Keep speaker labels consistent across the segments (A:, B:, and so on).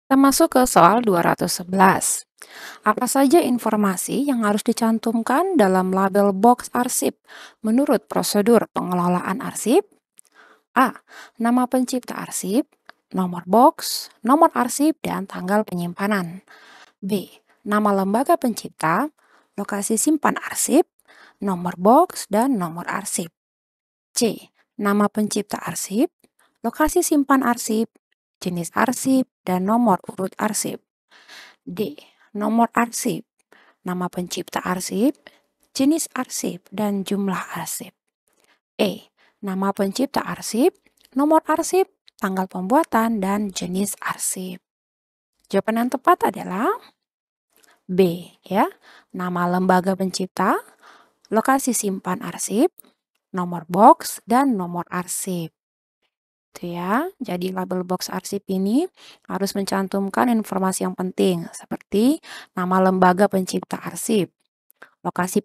A: Kita masuk ke soal 211. Apa saja informasi yang harus dicantumkan dalam label box arsip menurut prosedur pengelolaan arsip? A. Nama pencipta arsip, nomor box, nomor arsip, dan tanggal penyimpanan. B. Nama lembaga pencipta, lokasi simpan arsip, nomor box, dan nomor arsip. C. Nama pencipta arsip, lokasi simpan arsip, jenis arsip, dan nomor urut arsip. D. Nomor arsip, nama pencipta arsip, jenis arsip, dan jumlah arsip. E. Nama pencipta arsip, nomor arsip, tanggal pembuatan, dan jenis arsip. Jawaban yang tepat adalah B, ya. Nama lembaga pencipta, lokasi simpan arsip, nomor box, dan nomor arsip. Itu ya. Jadi label box arsip ini harus mencantumkan informasi yang penting seperti nama lembaga pencipta arsip, lokasi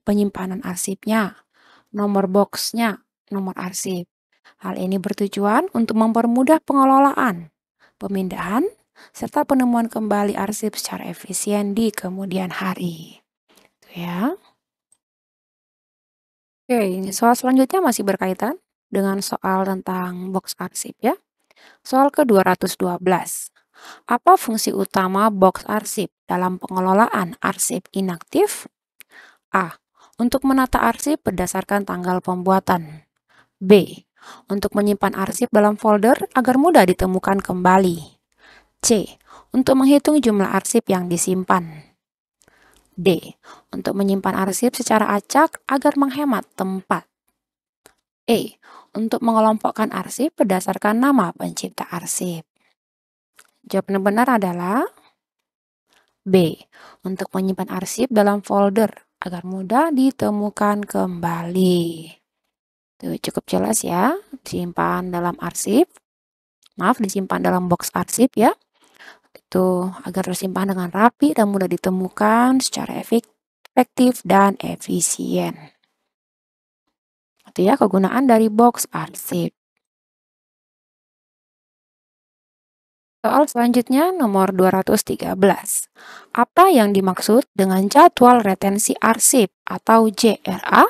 A: penyimpanan arsipnya, nomor boxnya, nomor arsip. Hal ini bertujuan untuk mempermudah pengelolaan, pemindahan, serta penemuan kembali arsip secara efisien di kemudian hari. Itu ya. Oke, ini soal selanjutnya masih berkaitan dengan soal tentang box arsip ya. Soal ke-212. Apa fungsi utama box arsip dalam pengelolaan arsip inaktif? A. Untuk menata arsip berdasarkan tanggal pembuatan. B. Untuk menyimpan arsip dalam folder agar mudah ditemukan kembali. C. Untuk menghitung jumlah arsip yang disimpan. D. Untuk menyimpan arsip secara acak agar menghemat tempat. E. Untuk mengelompokkan arsip berdasarkan nama pencipta arsip. Jawaban yang benar adalah B. Untuk menyimpan arsip dalam folder agar mudah ditemukan kembali. Itu cukup jelas ya. Disimpan dalam arsip. Maaf, disimpan dalam box arsip ya. Itu agar tersimpan dengan rapi dan mudah ditemukan secara efektif dan efisien. Itu ya kegunaan dari box arsip. Soal selanjutnya nomor 213. Apa yang dimaksud dengan jadwal retensi arsip atau JRA?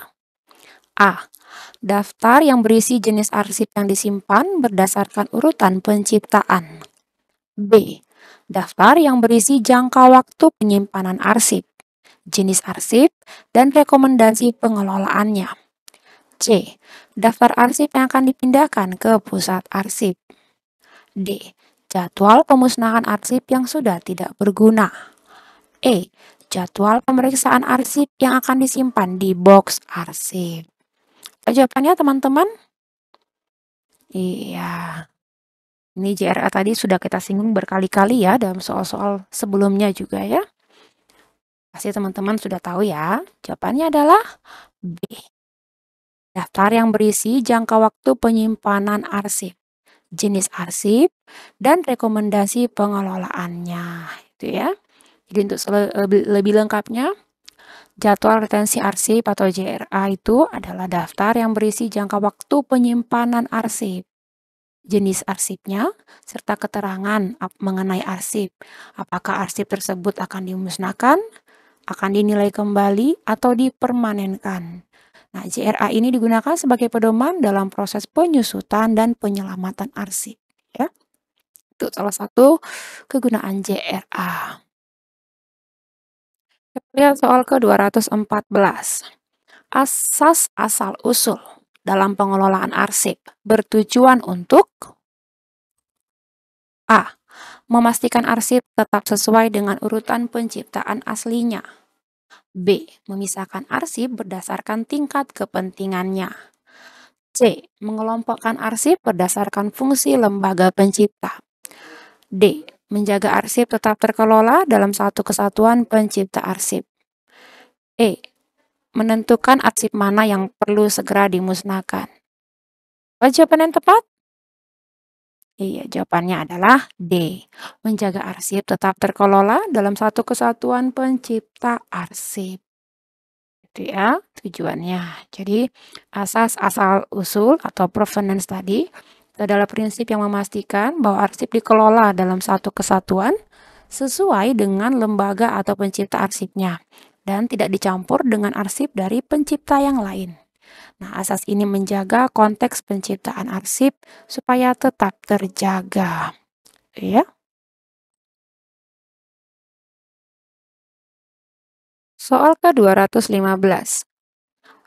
A: A. Daftar yang berisi jenis arsip yang disimpan berdasarkan urutan penciptaan. B. Daftar yang berisi jangka waktu penyimpanan arsip, jenis arsip, dan rekomendasi pengelolaannya. C. Daftar arsip yang akan dipindahkan ke pusat arsip. D. Jadwal pemusnahan arsip yang sudah tidak berguna. E. Jadwal pemeriksaan arsip yang akan disimpan di box arsip. Jawabannya teman-teman? Iya. Ini JRA tadi sudah kita singgung berkali-kali ya dalam soal-soal sebelumnya juga ya. Pasti teman-teman sudah tahu ya. Jawabannya adalah B. Daftar yang berisi jangka waktu penyimpanan arsip, jenis arsip, dan rekomendasi pengelolaannya. Itu ya. Jadi untuk lebih lengkapnya, jadwal retensi arsip atau JRA itu adalah daftar yang berisi jangka waktu penyimpanan arsip, jenis arsipnya, serta keterangan mengenai arsip. Apakah arsip tersebut akan dimusnahkan, akan dinilai kembali, atau dipermanenkan. Nah, JRA ini digunakan sebagai pedoman dalam proses penyusutan dan penyelamatan arsip. Ya. Itu salah satu kegunaan JRA. Kita lihat soal ke-214. Asas asal-usul dalam pengelolaan arsip bertujuan untuk A. Memastikan arsip tetap sesuai dengan urutan penciptaan aslinya. B. Memisahkan arsip berdasarkan tingkat kepentingannya. C. Mengelompokkan arsip berdasarkan fungsi lembaga pencipta. D. Menjaga arsip tetap terkelola dalam satu kesatuan pencipta arsip. E. Menentukan arsip mana yang perlu segera dimusnahkan. Apa jawaban yang tepat? Iya, jawabannya adalah D. Menjaga arsip tetap terkelola dalam satu kesatuan pencipta arsip. Itu ya tujuannya. Jadi asas asal-usul atau provenance tadi Itu adalah prinsip yang memastikan bahwa arsip dikelola dalam satu kesatuan sesuai dengan lembaga atau pencipta arsipnya dan tidak dicampur dengan arsip dari pencipta yang lain. Nah, asas ini menjaga konteks penciptaan arsip supaya tetap terjaga. Ya. Soal ke-215.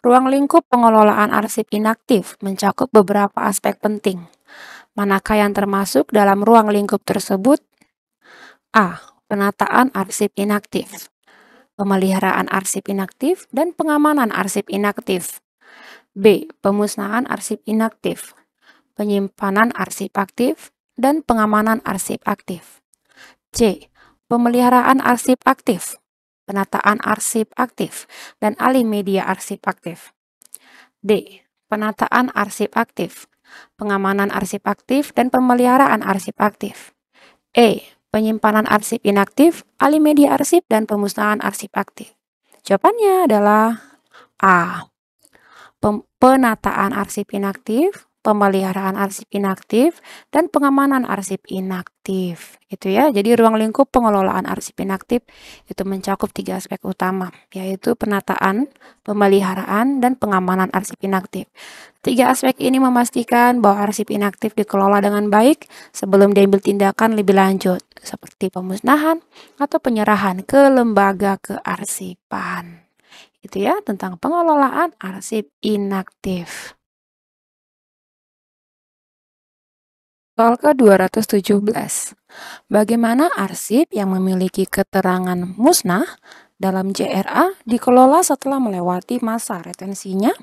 A: Ruang lingkup pengelolaan arsip inaktif mencakup beberapa aspek penting. Manakah yang termasuk dalam ruang lingkup tersebut? A. Penataan arsip inaktif, pemeliharaan arsip inaktif, dan pengamanan arsip inaktif. B. Pemusnahan arsip inaktif, penyimpanan arsip aktif, dan pengamanan arsip aktif. C. Pemeliharaan arsip aktif, penataan arsip aktif, dan alih media arsip aktif. D. Penataan arsip aktif, pengamanan arsip aktif, dan pemeliharaan arsip aktif. E. Penyimpanan arsip inaktif, alih media arsip, dan pemusnahan arsip aktif. Jawabannya adalah A. Penataan arsip inaktif, pemeliharaan arsip inaktif, dan pengamanan arsip inaktif. Itu ya. Jadi ruang lingkup pengelolaan arsip inaktif itu mencakup 3 aspek utama, yaitu penataan, pemeliharaan, dan pengamanan arsip inaktif. 3 aspek ini memastikan bahwa arsip inaktif dikelola dengan baik sebelum diambil tindakan lebih lanjut, seperti pemusnahan atau penyerahan ke lembaga kearsipan. Itu ya, tentang pengelolaan arsip inaktif. Soal ke-217. Bagaimana arsip yang memiliki keterangan musnah dalam JRA dikelola setelah melewati masa retensinya?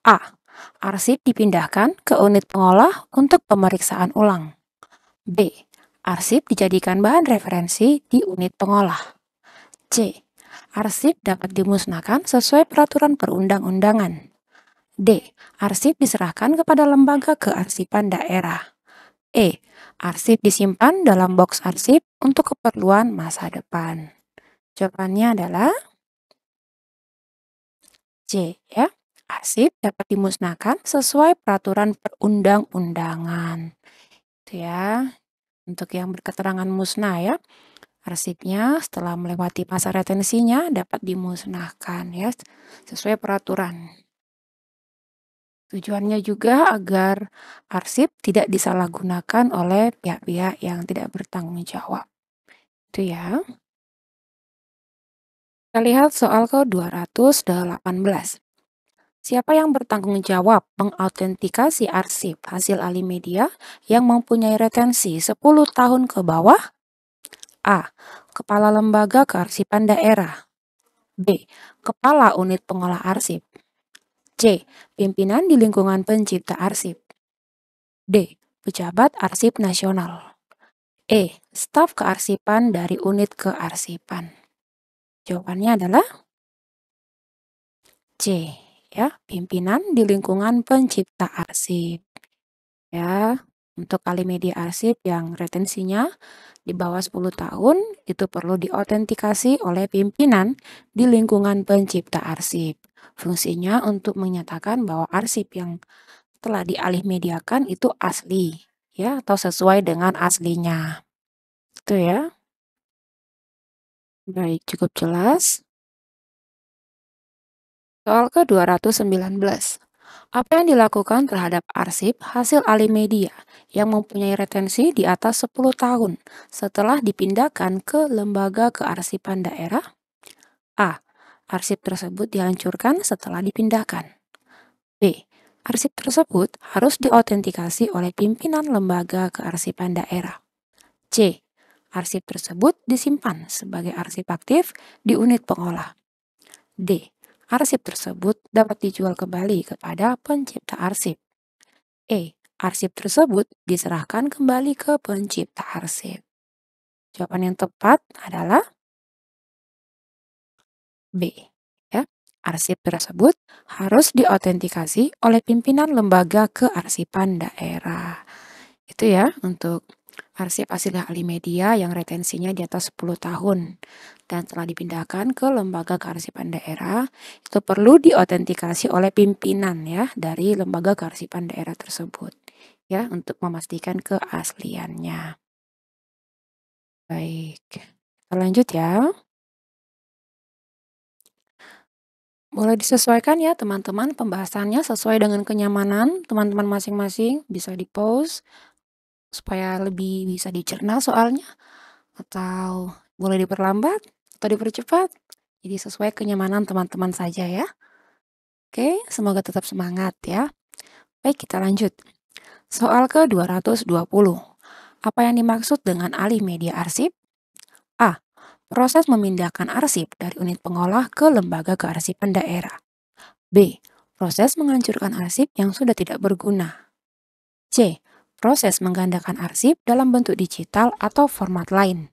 A: A. Arsip dipindahkan ke unit pengolah untuk pemeriksaan ulang. B. Arsip dijadikan bahan referensi di unit pengolah. C. Arsip dapat dimusnahkan sesuai peraturan perundang-undangan. D. Arsip diserahkan kepada lembaga kearsipan daerah. E. Arsip disimpan dalam box arsip untuk keperluan masa depan. Jawabannya adalah C ya. Arsip dapat dimusnahkan sesuai peraturan perundang-undangan. Itu ya. Untuk yang berketerangan musnah ya. Arsipnya setelah melewati masa retensinya dapat dimusnahkan ya sesuai peraturan. Tujuannya juga agar arsip tidak disalahgunakan oleh pihak-pihak yang tidak bertanggung jawab. Itu ya. Kita lihat soal ke-218. Siapa yang bertanggung jawab mengautentikasi arsip hasil alih media yang mempunyai retensi 10 tahun ke bawah? A. Kepala Lembaga Kearsipan Daerah. B. Kepala Unit Pengolah Arsip. C. Pimpinan di lingkungan pencipta arsip. D. Pejabat Arsip Nasional. E. Staf kearsipan dari unit kearsipan. Jawabannya adalah C. Ya, pimpinan di lingkungan pencipta arsip. Ya, untuk alih media arsip yang retensinya di bawah 10 tahun itu perlu diautentikasi oleh pimpinan di lingkungan pencipta arsip. Fungsinya untuk menyatakan bahwa arsip yang telah dialih mediakan itu asli ya atau sesuai dengan aslinya. Itu ya. Baik, cukup jelas. Soal ke-219. Apa yang dilakukan terhadap arsip hasil alih media yang mempunyai retensi di atas 10 tahun setelah dipindahkan ke lembaga kearsipan daerah? A. Arsip tersebut dihancurkan setelah dipindahkan. B. Arsip tersebut harus diautentikasi oleh pimpinan lembaga kearsipan daerah. C. Arsip tersebut disimpan sebagai arsip aktif di unit pengolah. D. Arsip tersebut dapat dijual kembali kepada pencipta arsip. E. Arsip tersebut diserahkan kembali ke pencipta arsip. Jawaban yang tepat adalah B. Ya, arsip tersebut harus diautentikasi oleh pimpinan lembaga kearsipan daerah. Itu ya untuk arsip hasil alih media yang retensinya di atas 10 tahun dan telah dipindahkan ke lembaga kearsipan daerah itu perlu diautentikasi oleh pimpinan ya dari lembaga kearsipan daerah tersebut. ya untuk memastikan keasliannya. Baik, kita lanjut ya. Boleh disesuaikan ya teman-teman pembahasannya sesuai dengan kenyamanan teman-teman masing-masing, bisa di-pause supaya lebih bisa dicerna soalnya, atau boleh diperlambat atau dipercepat. Jadi sesuai kenyamanan teman-teman saja ya. Oke, semoga tetap semangat ya. Baik, kita lanjut. Soal ke-220. Apa yang dimaksud dengan alih media arsip? A. Proses memindahkan arsip dari unit pengolah ke lembaga kearsipan daerah. B. Proses menghancurkan arsip yang sudah tidak berguna. C. Proses menggandakan arsip dalam bentuk digital atau format lain.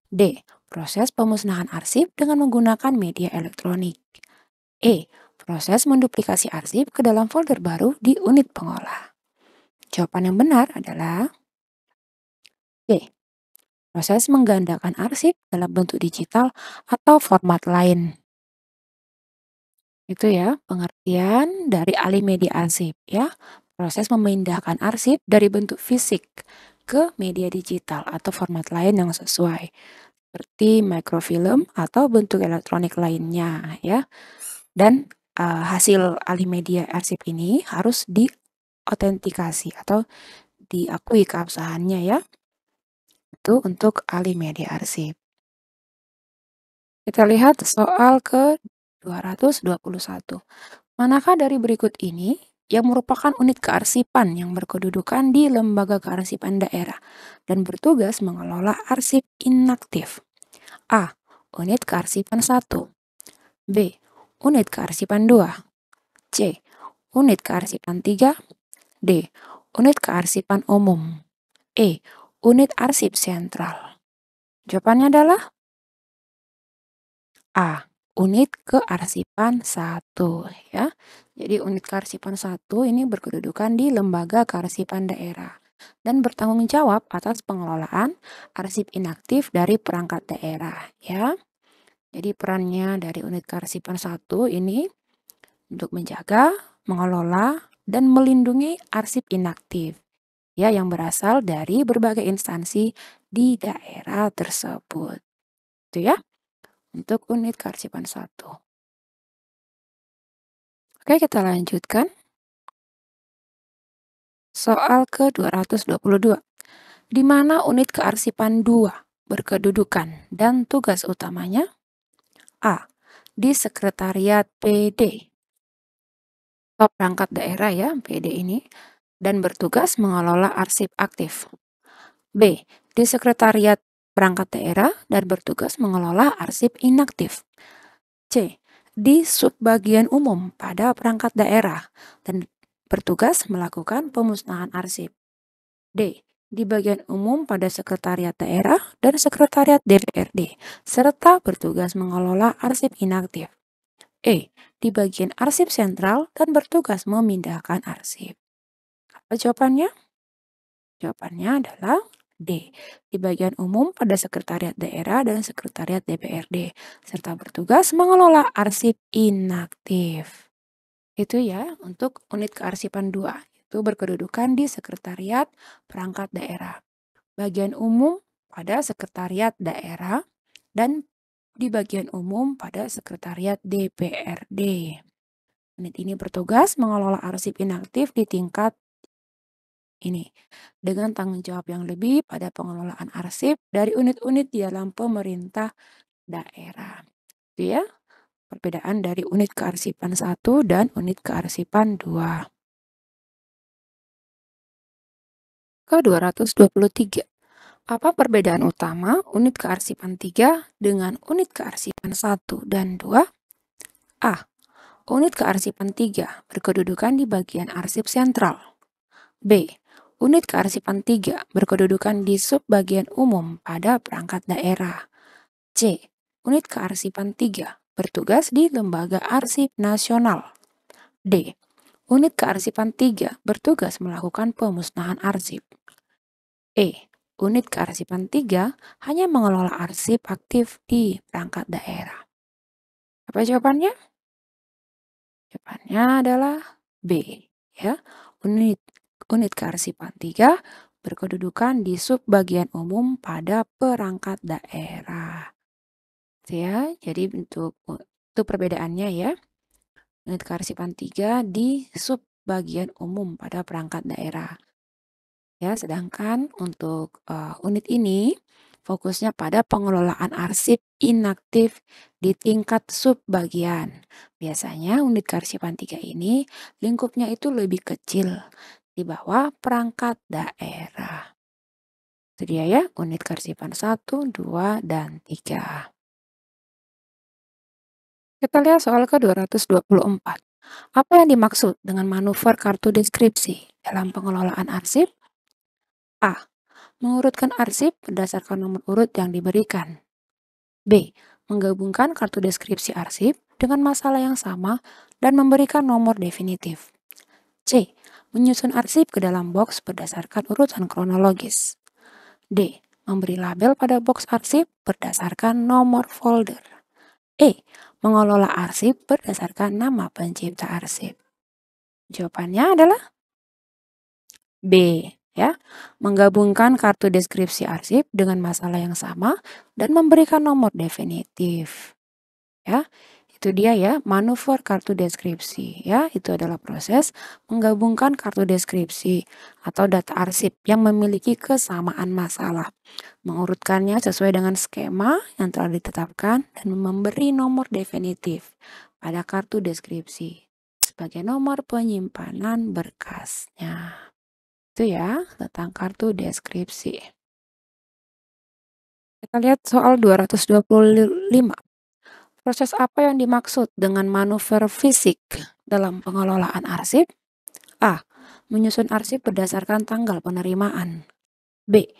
A: D. Proses pemusnahan arsip dengan menggunakan media elektronik. E. Proses menduplikasi arsip ke dalam folder baru di unit pengolah. Jawaban yang benar adalah D. Proses menggandakan arsip dalam bentuk digital atau format lain. Itu ya pengertian dari alih media arsip ya. Proses memindahkan arsip dari bentuk fisik ke media digital atau format lain yang sesuai. Seperti microfilm atau bentuk elektronik lainnya ya. Dan hasil alih media arsip ini harus diautentikasi atau diakui keabsahannya ya. Itu untuk alih media arsip. Kita lihat soal ke-221. Manakah dari berikut ini yang merupakan unit kearsipan yang berkedudukan di lembaga kearsipan daerah dan bertugas mengelola arsip inaktif? A. Unit kearsipan 1. B. Unit kearsipan 2. C. Unit kearsipan 3. D. Unit kearsipan umum. E. Unit arsip sentral. Jawabannya adalah A. Unit kearsipan 1 ya. Jadi unit kearsipan 1 ini berkedudukan di lembaga kearsipan daerah dan bertanggung jawab atas pengelolaan arsip inaktif dari perangkat daerah ya. Jadi perannya dari unit kearsipan 1 ini untuk menjaga, mengelola, dan melindungi arsip inaktif ya yang berasal dari berbagai instansi di daerah tersebut. Itu ya untuk unit kearsipan 1. Oke, kita lanjutkan. Soal ke-222. Di mana unit kearsipan 2 berkedudukan dan tugas utamanya? A. Di Sekretariat PD atau perangkat daerah ya, PD ini, dan bertugas mengelola arsip aktif. B. Di Sekretariat Perangkat Daerah dan bertugas mengelola arsip inaktif. C. Di Subbagian Umum pada perangkat daerah dan bertugas melakukan pemusnahan arsip. D. Di bagian umum pada Sekretariat Daerah dan Sekretariat DPRD, serta bertugas mengelola arsip inaktif. E. Di bagian arsip sentral dan bertugas memindahkan arsip. Apa jawabannya? Jawabannya adalah D. Di bagian umum pada Sekretariat Daerah dan Sekretariat DPRD, serta bertugas mengelola arsip inaktif. Itu ya untuk unit kearsipan 2. Itu berkedudukan di Sekretariat Perangkat Daerah. Bagian umum pada Sekretariat Daerah dan di bagian umum pada Sekretariat DPRD. Unit ini bertugas mengelola arsip inaktif di tingkat ini dengan tanggung jawab yang lebih pada pengelolaan arsip dari unit-unit di dalam pemerintah daerah. Itu ya, perbedaan dari unit kearsipan 1 dan unit kearsipan 2. Ke-223. Apa perbedaan utama unit kearsipan 3 dengan unit kearsipan 1 dan 2? A. Unit kearsipan 3 berkedudukan di bagian arsip sentral. B. Unit kearsipan 3 berkedudukan di subbagian umum pada perangkat daerah. C. Unit kearsipan 3 bertugas di Lembaga Arsip Nasional. D. Unit kearsipan 3 bertugas melakukan pemusnahan arsip. E. Unit kearsipan 3 hanya mengelola arsip aktif di perangkat daerah. Apa jawabannya? Jawabannya adalah B. Ya, unit Unit kearsipan 3 berkedudukan di subbagian umum pada perangkat daerah. Gitu ya, jadi itu perbedaannya ya. Unit kearsipan 3 di subbagian umum pada perangkat daerah. Ya, sedangkan untuk unit ini fokusnya pada pengelolaan arsip inaktif di tingkat subbagian. Biasanya unit kearsipan 3 ini lingkupnya itu lebih kecil di bawah perangkat daerah. Itu dia ya, unit kearsipan 1, 2, dan 3. Kita lihat soal ke-224. Apa yang dimaksud dengan manuver kartu deskripsi dalam pengelolaan arsip? A. Mengurutkan arsip berdasarkan nomor urut yang diberikan. B. Menggabungkan kartu deskripsi arsip dengan masalah yang sama dan memberikan nomor definitif. C. Menyusun arsip ke dalam box berdasarkan urutan kronologis. D. Memberi label pada box arsip berdasarkan nomor folder. E. Mengelola arsip berdasarkan nama pencipta arsip. Jawabannya adalah B, ya. Menggabungkan kartu deskripsi arsip dengan masalah yang sama dan memberikan nomor definitif, ya. Itu dia ya, manuver kartu deskripsi, ya. Itu adalah proses menggabungkan kartu deskripsi atau data arsip yang memiliki kesamaan masalah, mengurutkannya sesuai dengan skema yang telah ditetapkan dan memberi nomor definitif pada kartu deskripsi sebagai nomor penyimpanan berkasnya. Itu ya, tentang kartu deskripsi. Kita lihat soal 225. Proses apa yang dimaksud dengan manuver fisik dalam pengelolaan arsip? A. Menyusun arsip berdasarkan tanggal penerimaan. B.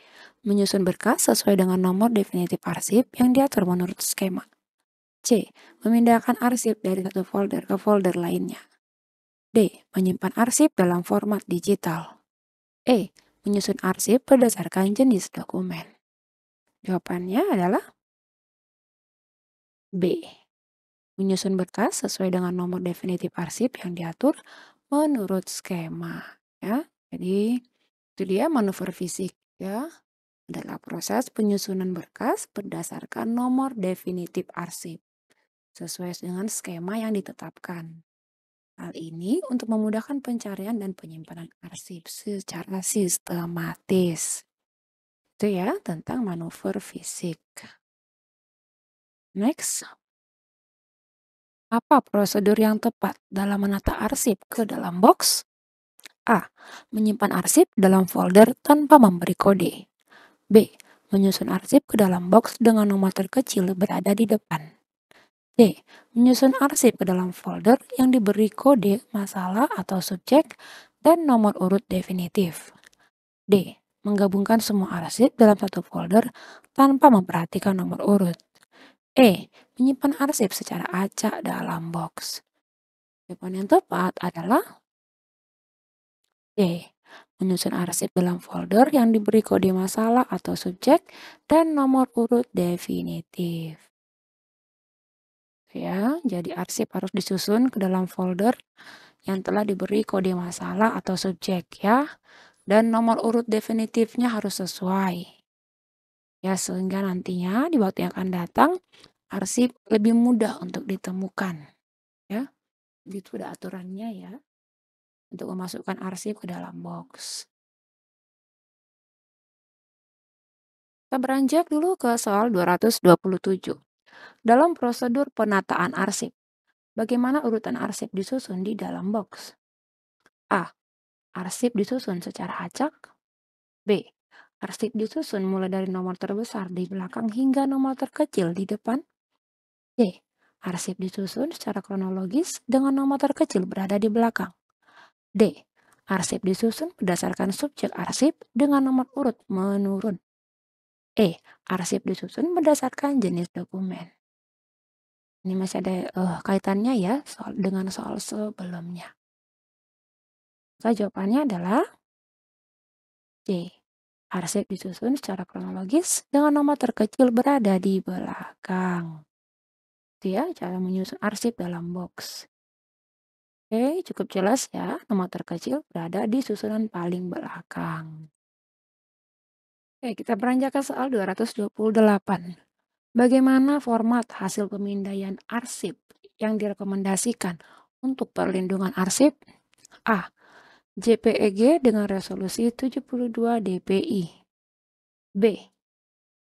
A: Menyusun berkas sesuai dengan nomor definitif arsip yang diatur menurut skema. C. Memindahkan arsip dari satu folder ke folder lainnya. D. Menyimpan arsip dalam format digital. E. Menyusun arsip berdasarkan jenis dokumen. Jawabannya adalah B. Menyusun berkas sesuai dengan nomor definitif arsip yang diatur menurut skema. Ya, jadi itu dia manuver fisik ya. Adalah proses penyusunan berkas berdasarkan nomor definitif arsip sesuai dengan skema yang ditetapkan. Hal ini untuk memudahkan pencarian dan penyimpanan arsip secara sistematis. Itu ya tentang manuver fisik. Next. Apa prosedur yang tepat dalam menata arsip ke dalam box? A. Menyimpan arsip dalam folder tanpa memberi kode. B. Menyusun arsip ke dalam box dengan nomor terkecil berada di depan. D. Menyusun arsip ke dalam folder yang diberi kode masalah atau subjek dan nomor urut definitif. D. Menggabungkan semua arsip dalam satu folder tanpa memperhatikan nomor urut. E. Menyimpan arsip secara acak dalam box. Jawaban yang tepat adalah D. Menyusun arsip dalam folder yang diberi kode masalah atau subjek dan nomor urut definitif. Ya, jadi arsip harus disusun ke dalam folder yang telah diberi kode masalah atau subjek ya. Dan nomor urut definitifnya harus sesuai. Ya, sehingga nantinya di waktu yang akan datang arsip lebih mudah untuk ditemukan. Ya, gitu ada aturannya ya. Untuk memasukkan arsip ke dalam box. Kita beranjak dulu ke soal 227. Dalam prosedur penataan arsip, bagaimana urutan arsip disusun di dalam box? A. Arsip disusun secara acak. B. Arsip disusun mulai dari nomor terbesar di belakang hingga nomor terkecil di depan. C. Arsip disusun secara kronologis dengan nomor terkecil berada di belakang. D. Arsip disusun berdasarkan subjek arsip dengan nomor urut menurun. E. Arsip disusun berdasarkan jenis dokumen. Ini masih ada kaitannya ya dengan soal sebelumnya. So, jawabannya adalah C. Arsip disusun secara kronologis dengan nomor terkecil berada di belakang. Itu ya cara menyusun arsip dalam box. Oke, cukup jelas ya, nomor terkecil berada di susunan paling belakang. Oke, kita beranjak ke soal 228. Bagaimana format hasil pemindaian arsip yang direkomendasikan untuk perlindungan arsip? A. JPEG dengan resolusi 72 dpi. B.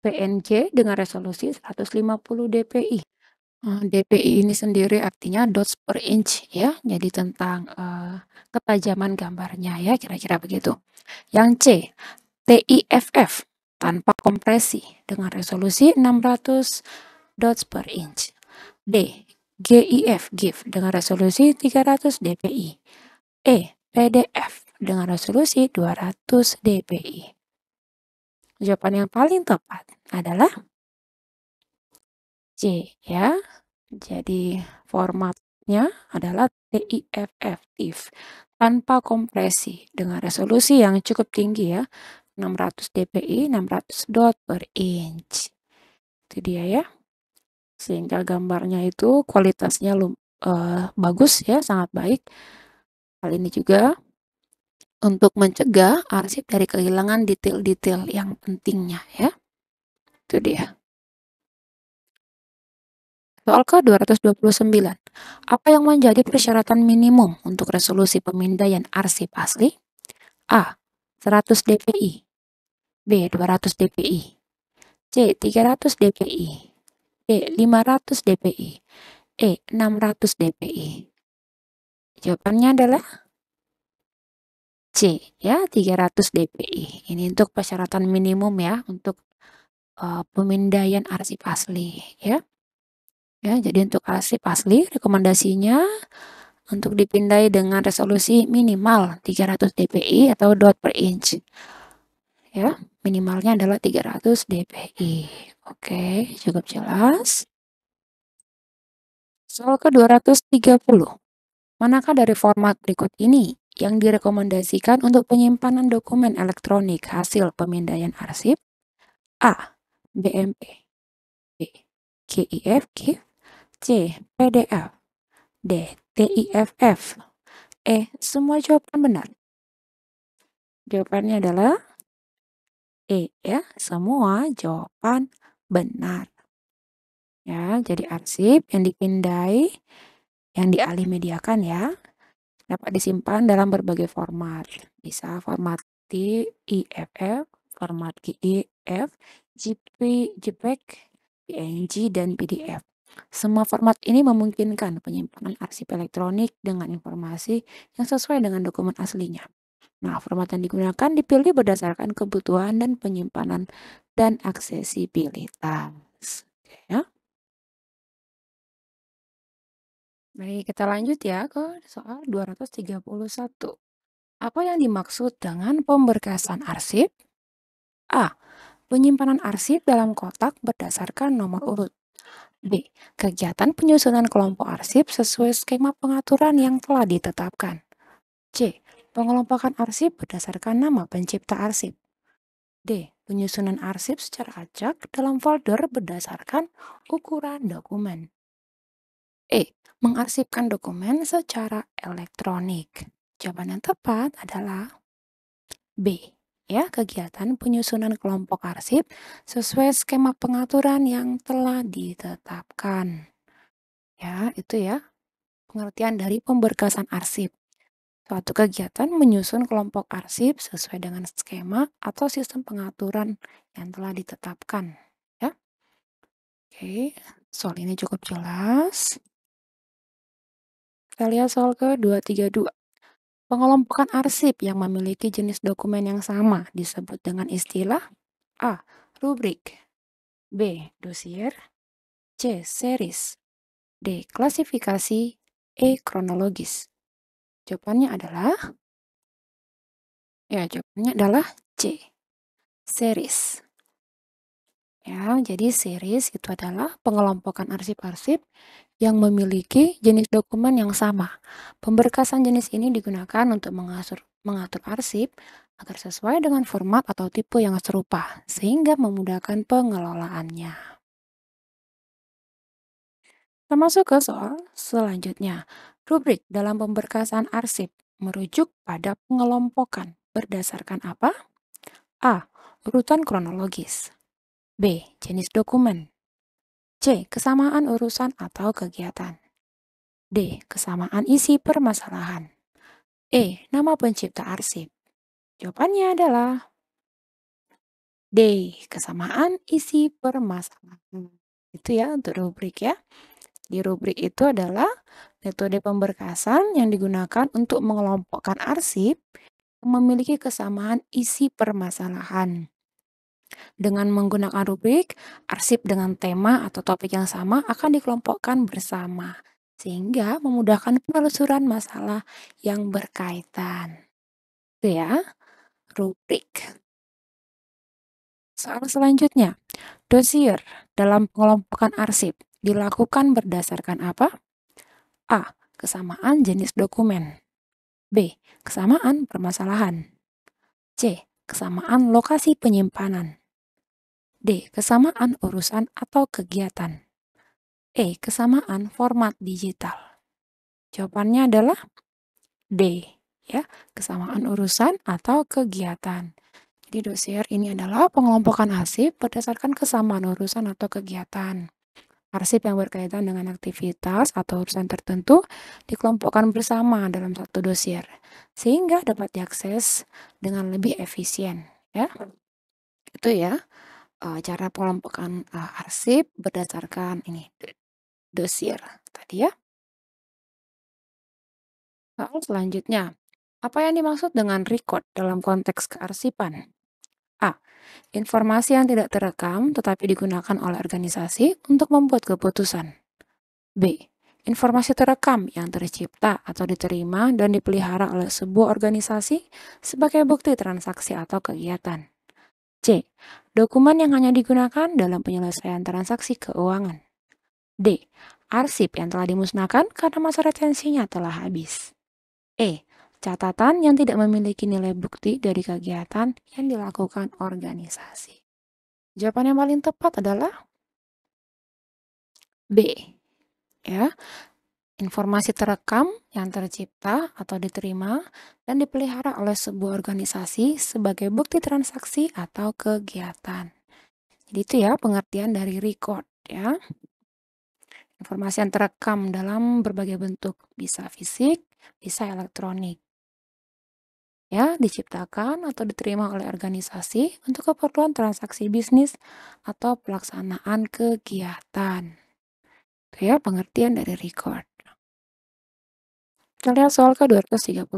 A: PNG dengan resolusi 150 dpi. DPI ini sendiri artinya dots per inch ya, jadi tentang ketajaman gambarnya ya, kira-kira begitu. Yang C, TIFF tanpa kompresi dengan resolusi 600 dots per inch. D, GIF dengan resolusi 300 dpi. PDF dengan resolusi 200 dpi. Jawaban yang paling tepat adalah C ya. Jadi formatnya adalah TIFF tanpa kompresi dengan resolusi yang cukup tinggi ya, 600 dpi, 600 dot per inch. Itu dia ya. Sehingga gambarnya itu kualitasnya bagus ya, sangat baik. Hal ini juga untuk mencegah arsip dari kehilangan detail-detail yang pentingnya ya. Itu dia. Soal ke-229. Apa yang menjadi persyaratan minimum untuk resolusi pemindaian arsip asli? A. 100 dpi. B. 200 dpi. C. 300 dpi. D. 500 dpi. E. 600 dpi. Jawabannya adalah C. Ya, 300 dpi. Ini untuk persyaratan minimum ya untuk pemindaian arsip asli ya. Ya, jadi untuk arsip asli rekomendasinya untuk dipindai dengan resolusi minimal 300 dpi atau dot per inch. Ya, minimalnya adalah 300 dpi. Oke, cukup jelas. Soal ke-230. Manakah dari format berikut ini yang direkomendasikan untuk penyimpanan dokumen elektronik hasil pemindaian arsip? A. BMP. B. GIF, GIF. C. PDF. D. TIFF. E. Semua jawaban benar. Jawabannya adalah E ya, semua jawaban benar. Ya, jadi arsip yang dipindai, yang dialih mediakan ya, dapat disimpan dalam berbagai format. Bisa format TIFF, format GIF, JPEG, PNG, dan PDF. Semua format ini memungkinkan penyimpanan arsip elektronik dengan informasi yang sesuai dengan dokumen aslinya. Nah, format yang digunakan dipilih berdasarkan kebutuhan dan penyimpanan dan aksesibilitas. Oke ya. Baik, kita lanjut ya ke soal 231. Apa yang dimaksud dengan pemberkasan arsip? A. Penyimpanan arsip dalam kotak berdasarkan nomor urut. B. Kegiatan penyusunan kelompok arsip sesuai skema pengaturan yang telah ditetapkan. C. Pengelompokan arsip berdasarkan nama pencipta arsip. D. Penyusunan arsip secara acak dalam folder berdasarkan ukuran dokumen. E. Mengarsipkan dokumen secara elektronik. Jawaban yang tepat adalah B. Ya, kegiatan penyusunan kelompok arsip sesuai skema pengaturan yang telah ditetapkan. Ya, itu ya pengertian dari pemberkasan arsip. Suatu kegiatan menyusun kelompok arsip sesuai dengan skema atau sistem pengaturan yang telah ditetapkan. Ya, oke. Soal ini cukup jelas. Kita lihat soal ke-232. Pengelompokan arsip yang memiliki jenis dokumen yang sama disebut dengan istilah A. Rubrik. B. Dosier. C. Series. D. Klasifikasi. E. Kronologis. Jawabannya adalah C. Series. Ya, jadi series itu adalah pengelompokan arsip-arsip yang memiliki jenis dokumen yang sama. Pemberkasan jenis ini digunakan untuk mengatur arsip agar sesuai dengan format atau tipe yang serupa, sehingga memudahkan pengelolaannya. Kita masuk ke soal selanjutnya. Rubrik dalam pemberkasan arsip merujuk pada pengelompokan berdasarkan apa? A. Urutan kronologis. B. Jenis dokumen. C. Kesamaan urusan atau kegiatan. D. Kesamaan isi permasalahan. E. Nama pencipta arsip. Jawabannya adalah D. Kesamaan isi permasalahan. Itu ya untuk rubrik ya. Di rubrik itu adalah metode pemberkasan yang digunakan untuk mengelompokkan arsip yang memiliki kesamaan isi permasalahan. Dengan menggunakan rubrik, arsip dengan tema atau topik yang sama akan dikelompokkan bersama, sehingga memudahkan penelusuran masalah yang berkaitan. Itu ya, rubrik. Soal selanjutnya, dosier dalam pengelompokan arsip dilakukan berdasarkan apa? A. Kesamaan jenis dokumen. B. Kesamaan permasalahan. C. Kesamaan lokasi penyimpanan. D. Kesamaan urusan atau kegiatan. E. Kesamaan format digital. Jawabannya adalah D. Ya, kesamaan urusan atau kegiatan. Jadi dosier ini adalah pengelompokan arsip berdasarkan kesamaan urusan atau kegiatan. Arsip yang berkaitan dengan aktivitas atau urusan tertentu dikelompokkan bersama dalam satu dosier, sehingga dapat diakses dengan lebih efisien. Ya, itu ya cara pengelompokan arsip berdasarkan ini dosier tadi ya. Soal selanjutnya, apa yang dimaksud dengan record dalam konteks kearsipan? A. Informasi yang tidak terekam tetapi digunakan oleh organisasi untuk membuat keputusan. B. Informasi terekam yang tercipta atau diterima dan dipelihara oleh sebuah organisasi sebagai bukti transaksi atau kegiatan. C. Dokumen yang hanya digunakan dalam penyelesaian transaksi keuangan. D. Arsip yang telah dimusnahkan karena masa retensinya telah habis. E. Catatan yang tidak memiliki nilai bukti dari kegiatan yang dilakukan organisasi. Jawaban yang paling tepat adalah B. Ya, informasi terekam yang tercipta atau diterima dan dipelihara oleh sebuah organisasi sebagai bukti transaksi atau kegiatan. Jadi itu ya pengertian dari record ya. Informasi yang terekam dalam berbagai bentuk, bisa fisik, bisa elektronik. Ya, diciptakan atau diterima oleh organisasi untuk keperluan transaksi bisnis atau pelaksanaan kegiatan. Itu ya pengertian dari record. Kita lihat soal ke-236.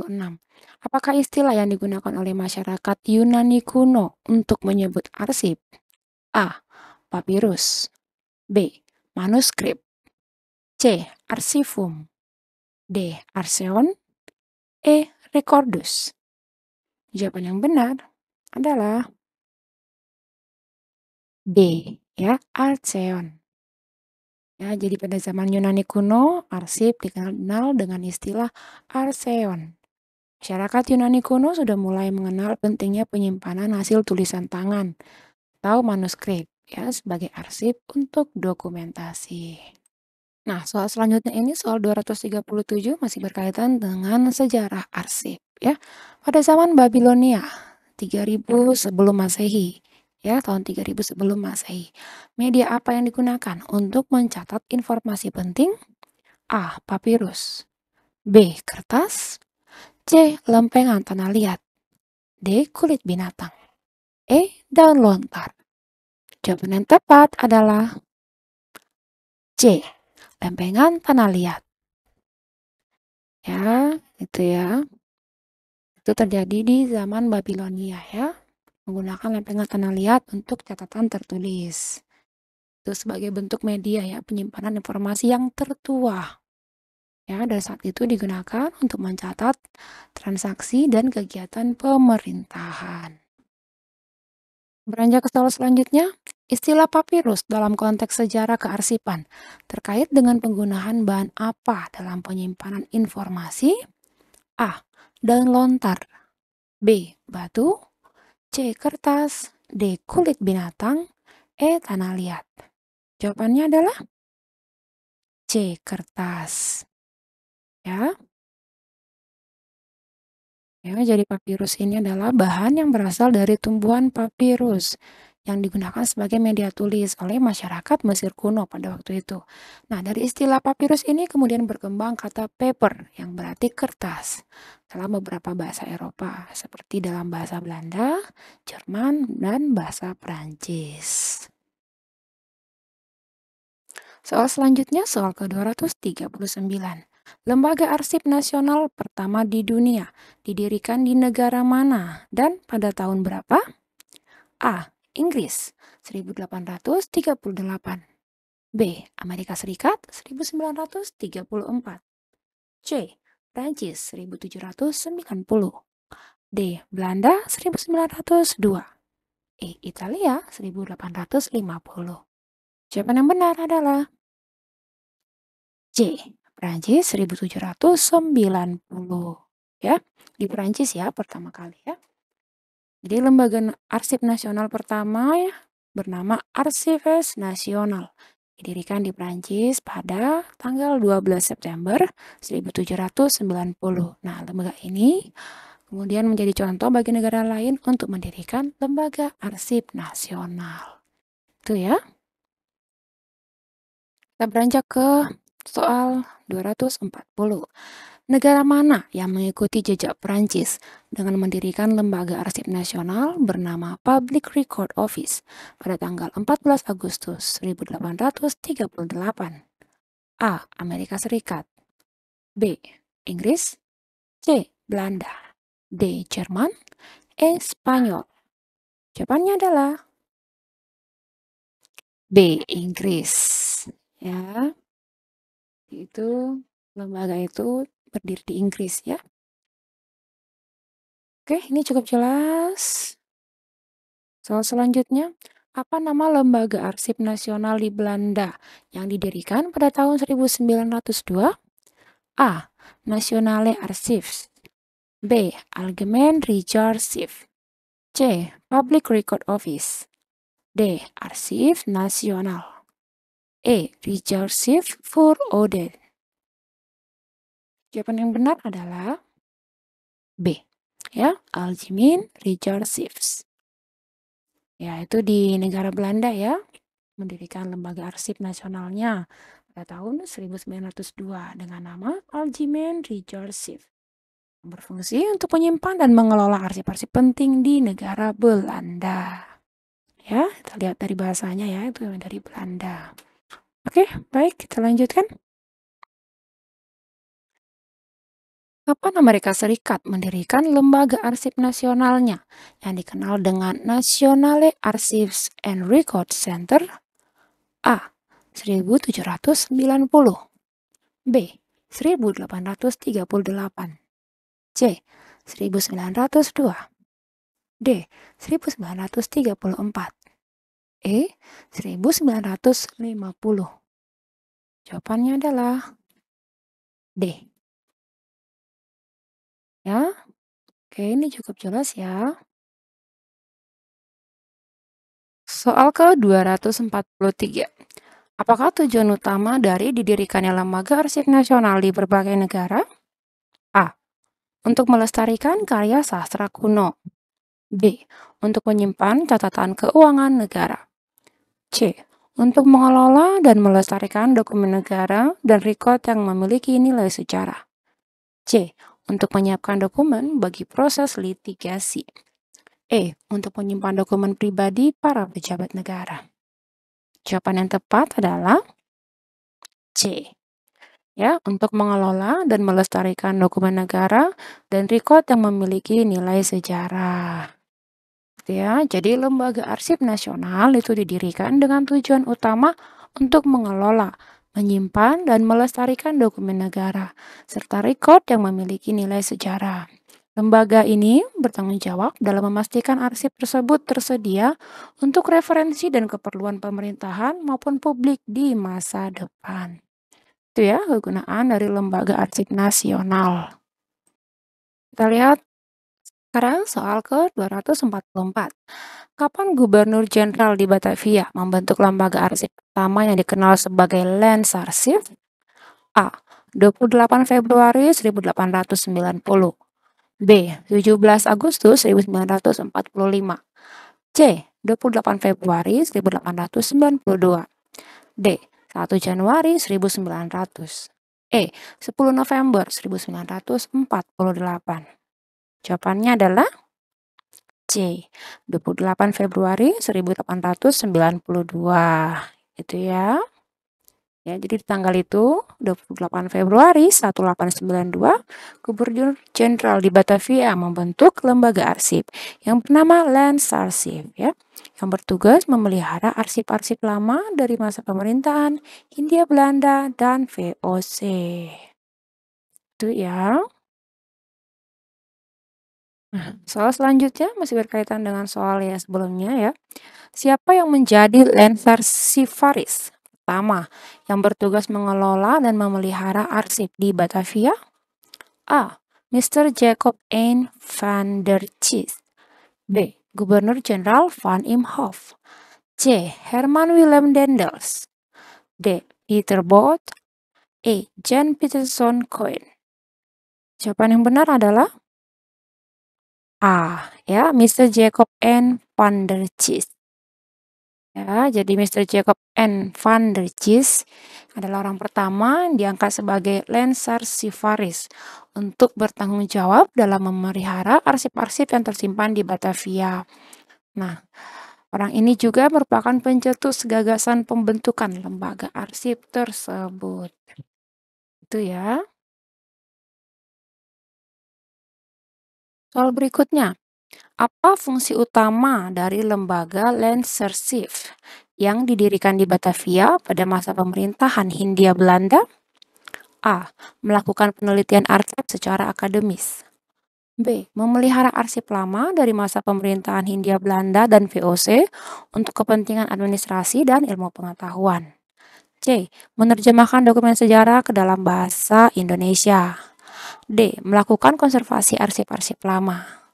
A: Apakah istilah yang digunakan oleh masyarakat Yunani kuno untuk menyebut arsip? A. Papirus. B. Manuskrip. C. Arsivum. D. Arseon. E. Recordus. Jawaban yang benar adalah D. Ya, Archeon. Ya, jadi pada zaman Yunani kuno, arsip dikenal dengan istilah Archeon. Masyarakat Yunani kuno sudah mulai mengenal pentingnya penyimpanan hasil tulisan tangan atau manuskrip ya sebagai arsip untuk dokumentasi. Nah, soal selanjutnya ini soal 237 masih berkaitan dengan sejarah arsip ya. Pada zaman Babilonia 3000 sebelum Masehi ya, tahun 3000 sebelum Masehi. Media apa yang digunakan untuk mencatat informasi penting? A. Papirus. B. Kertas. C. Lempengan tanah liat. D. Kulit binatang. E. Daun lontar. Jawaban yang tepat adalah C. Lempengan tanah liat. Ya, itu ya. Itu terjadi di zaman Babilonia ya. Menggunakan lempengan tanah liat untuk catatan tertulis. Itu sebagai bentuk media ya, penyimpanan informasi yang tertua. Ya, dan saat itu digunakan untuk mencatat transaksi dan kegiatan pemerintahan. Beranjak ke soal selanjutnya, istilah papirus dalam konteks sejarah kearsipan terkait dengan penggunaan bahan apa dalam penyimpanan informasi? A. Daun lontar. B. Batu. C. Kertas. D. Kulit binatang. E. Tanah liat. Jawabannya adalah C. Kertas. Ya. Ya, jadi papirus ini adalah bahan yang berasal dari tumbuhan papirus yang digunakan sebagai media tulis oleh masyarakat Mesir kuno pada waktu itu. Nah, dari istilah papirus ini kemudian berkembang kata paper yang berarti kertas dalam beberapa bahasa Eropa seperti dalam bahasa Belanda, Jerman, dan bahasa Prancis. Soal selanjutnya, soal ke-239. Lembaga Arsip Nasional pertama di dunia didirikan di negara mana dan pada tahun berapa? A. Inggris 1838. B. Amerika Serikat 1934. C. Prancis 1790. D. Belanda 1902. E. Italia 1850. Jawaban yang benar adalah C. Prancis 1790. Ya, di Prancis ya pertama kali ya. Jadi lembaga arsip nasional pertama ya bernama Archives National. Didirikan di Prancis pada tanggal 12 September 1790. Nah, lembaga ini kemudian menjadi contoh bagi negara lain untuk mendirikan lembaga arsip nasional. Itu ya. Kita beranjak ke soal 240. Negara mana yang mengikuti jejak Prancis dengan mendirikan lembaga arsip nasional bernama Public Record Office pada tanggal 14 Agustus 1838? A. Amerika Serikat. B. Inggris. C. Belanda. D. Jerman. E. Spanyol. Jawabannya adalah B. Inggris. Ya, itu lembaga itu berdiri di Inggris ya. Oke, ini cukup jelas. Soal selanjutnya, apa nama lembaga arsip nasional di Belanda yang didirikan pada tahun 1902? A. Nationale Archives. B. Algemeen Rechtsarchief. C. Public Record Office. D. Archief Nasional. E. Rechtsarchief voor Oude. Jawaban yang benar adalah B. Ya, Algemeen Rechtsarchief. Ya, itu di negara Belanda ya, mendirikan lembaga arsip nasionalnya pada tahun 1902 dengan nama Algemeen Rechtsarchief. Berfungsi untuk menyimpan dan mengelola arsip-arsip penting di negara Belanda. Ya, kita lihat dari bahasanya ya, itu dari Belanda. Oke, baik, kita lanjutkan. Kapan Amerika Serikat mendirikan lembaga arsip nasionalnya yang dikenal dengan Nationale Archives and Record Center? A. 1790. B. 1838. C. 1902. D. 1934. E. 1950. Jawabannya adalah D. Ya, oke ini cukup jelas ya. Soal ke-243. Apakah tujuan utama dari didirikannya lembaga arsip nasional di berbagai negara? A. Untuk melestarikan karya sastra kuno. B. Untuk menyimpan catatan keuangan negara. C. Untuk mengelola dan melestarikan dokumen negara dan rekod yang memiliki nilai sejarah. C. Untuk menyiapkan dokumen bagi proses litigasi. E. Untuk menyimpan dokumen pribadi para pejabat negara. Jawaban yang tepat adalah C. Ya, untuk mengelola dan melestarikan dokumen negara dan rekod yang memiliki nilai sejarah. Gitu ya, jadi lembaga arsip nasional itu didirikan dengan tujuan utama untuk mengelola, menyimpan, dan melestarikan dokumen negara, serta rekod yang memiliki nilai sejarah. Lembaga ini bertanggung jawab dalam memastikan arsip tersebut tersedia untuk referensi dan keperluan pemerintahan maupun publik di masa depan. Itu ya kegunaan dari lembaga arsip nasional. Kita lihat sekarang soal ke-244. Kapan Gubernur Jenderal di Batavia membentuk lembaga arsip pertama yang dikenal sebagai Landsarchief? A. 28 Februari 1890. B. 17 Agustus 1945. C. 28 Februari 1892. D. 1 Januari 1900. E. 10 November 1948. Jawabannya adalah C. 28 Februari 1892. Itu ya. Ya, jadi di tanggal itu 28 Februari 1892, Gubernur Jenderal di Batavia membentuk lembaga arsip yang bernama Landsarchief ya, yang bertugas memelihara arsip-arsip lama dari masa pemerintahan Hindia Belanda dan VOC. Itu ya. Nah, soal selanjutnya masih berkaitan dengan soal ya sebelumnya ya. Siapa yang menjadi Landsarchivaris pertama yang bertugas mengelola dan memelihara arsip di Batavia? A. Mr. Jacob N. van der Chies. B. Gubernur Jenderal Van Imhoff. C. Herman Willem Dendels. D. Peter Both. E. Jan Peterson Cohen. Jawaban yang benar adalah A. Ya, Mr. Jacob N. van der Chies. Ya, jadi Mr. Jacob N. van der Chies adalah orang pertama yang diangkat sebagai Landsarchivaris untuk bertanggung jawab dalam memelihara arsip-arsip yang tersimpan di Batavia. Nah, orang ini juga merupakan pencetus gagasan pembentukan lembaga arsip tersebut. Itu ya. Soal berikutnya, apa fungsi utama dari lembaga Landsarchief yang didirikan di Batavia pada masa pemerintahan Hindia Belanda? A. Melakukan penelitian arsip secara akademis. B. Memelihara arsip lama dari masa pemerintahan Hindia Belanda dan VOC untuk kepentingan administrasi dan ilmu pengetahuan. C. Menerjemahkan dokumen sejarah ke dalam bahasa Indonesia. D. Melakukan konservasi arsip-arsip lama.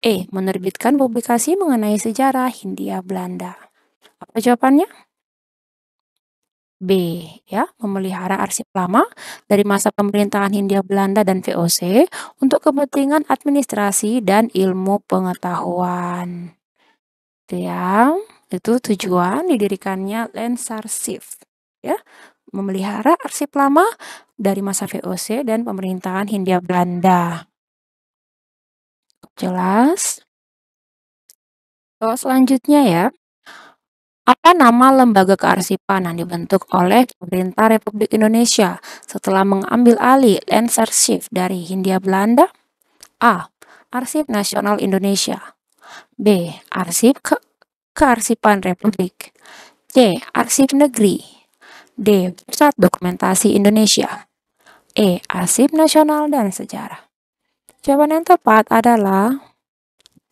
A: E. Menerbitkan publikasi mengenai sejarah Hindia Belanda. Apa jawabannya? B. Ya, memelihara arsip lama dari masa pemerintahan Hindia Belanda dan VOC untuk kepentingan administrasi dan ilmu pengetahuan. Itu ya, itu tujuan didirikannya Landsarchief. Ya, memelihara arsip lama dari masa VOC dan pemerintahan Hindia Belanda. Jelas? Selanjutnya ya. Apa nama lembaga kearsipan yang dibentuk oleh pemerintah Republik Indonesia setelah mengambil alih Landsarchief dari Hindia Belanda? A. Arsip Nasional Indonesia. B. Kearsipan Republik. C. Arsip Negeri. D. Pusat Dokumentasi Indonesia. E. Arsip Nasional dan Sejarah. Jawaban yang tepat adalah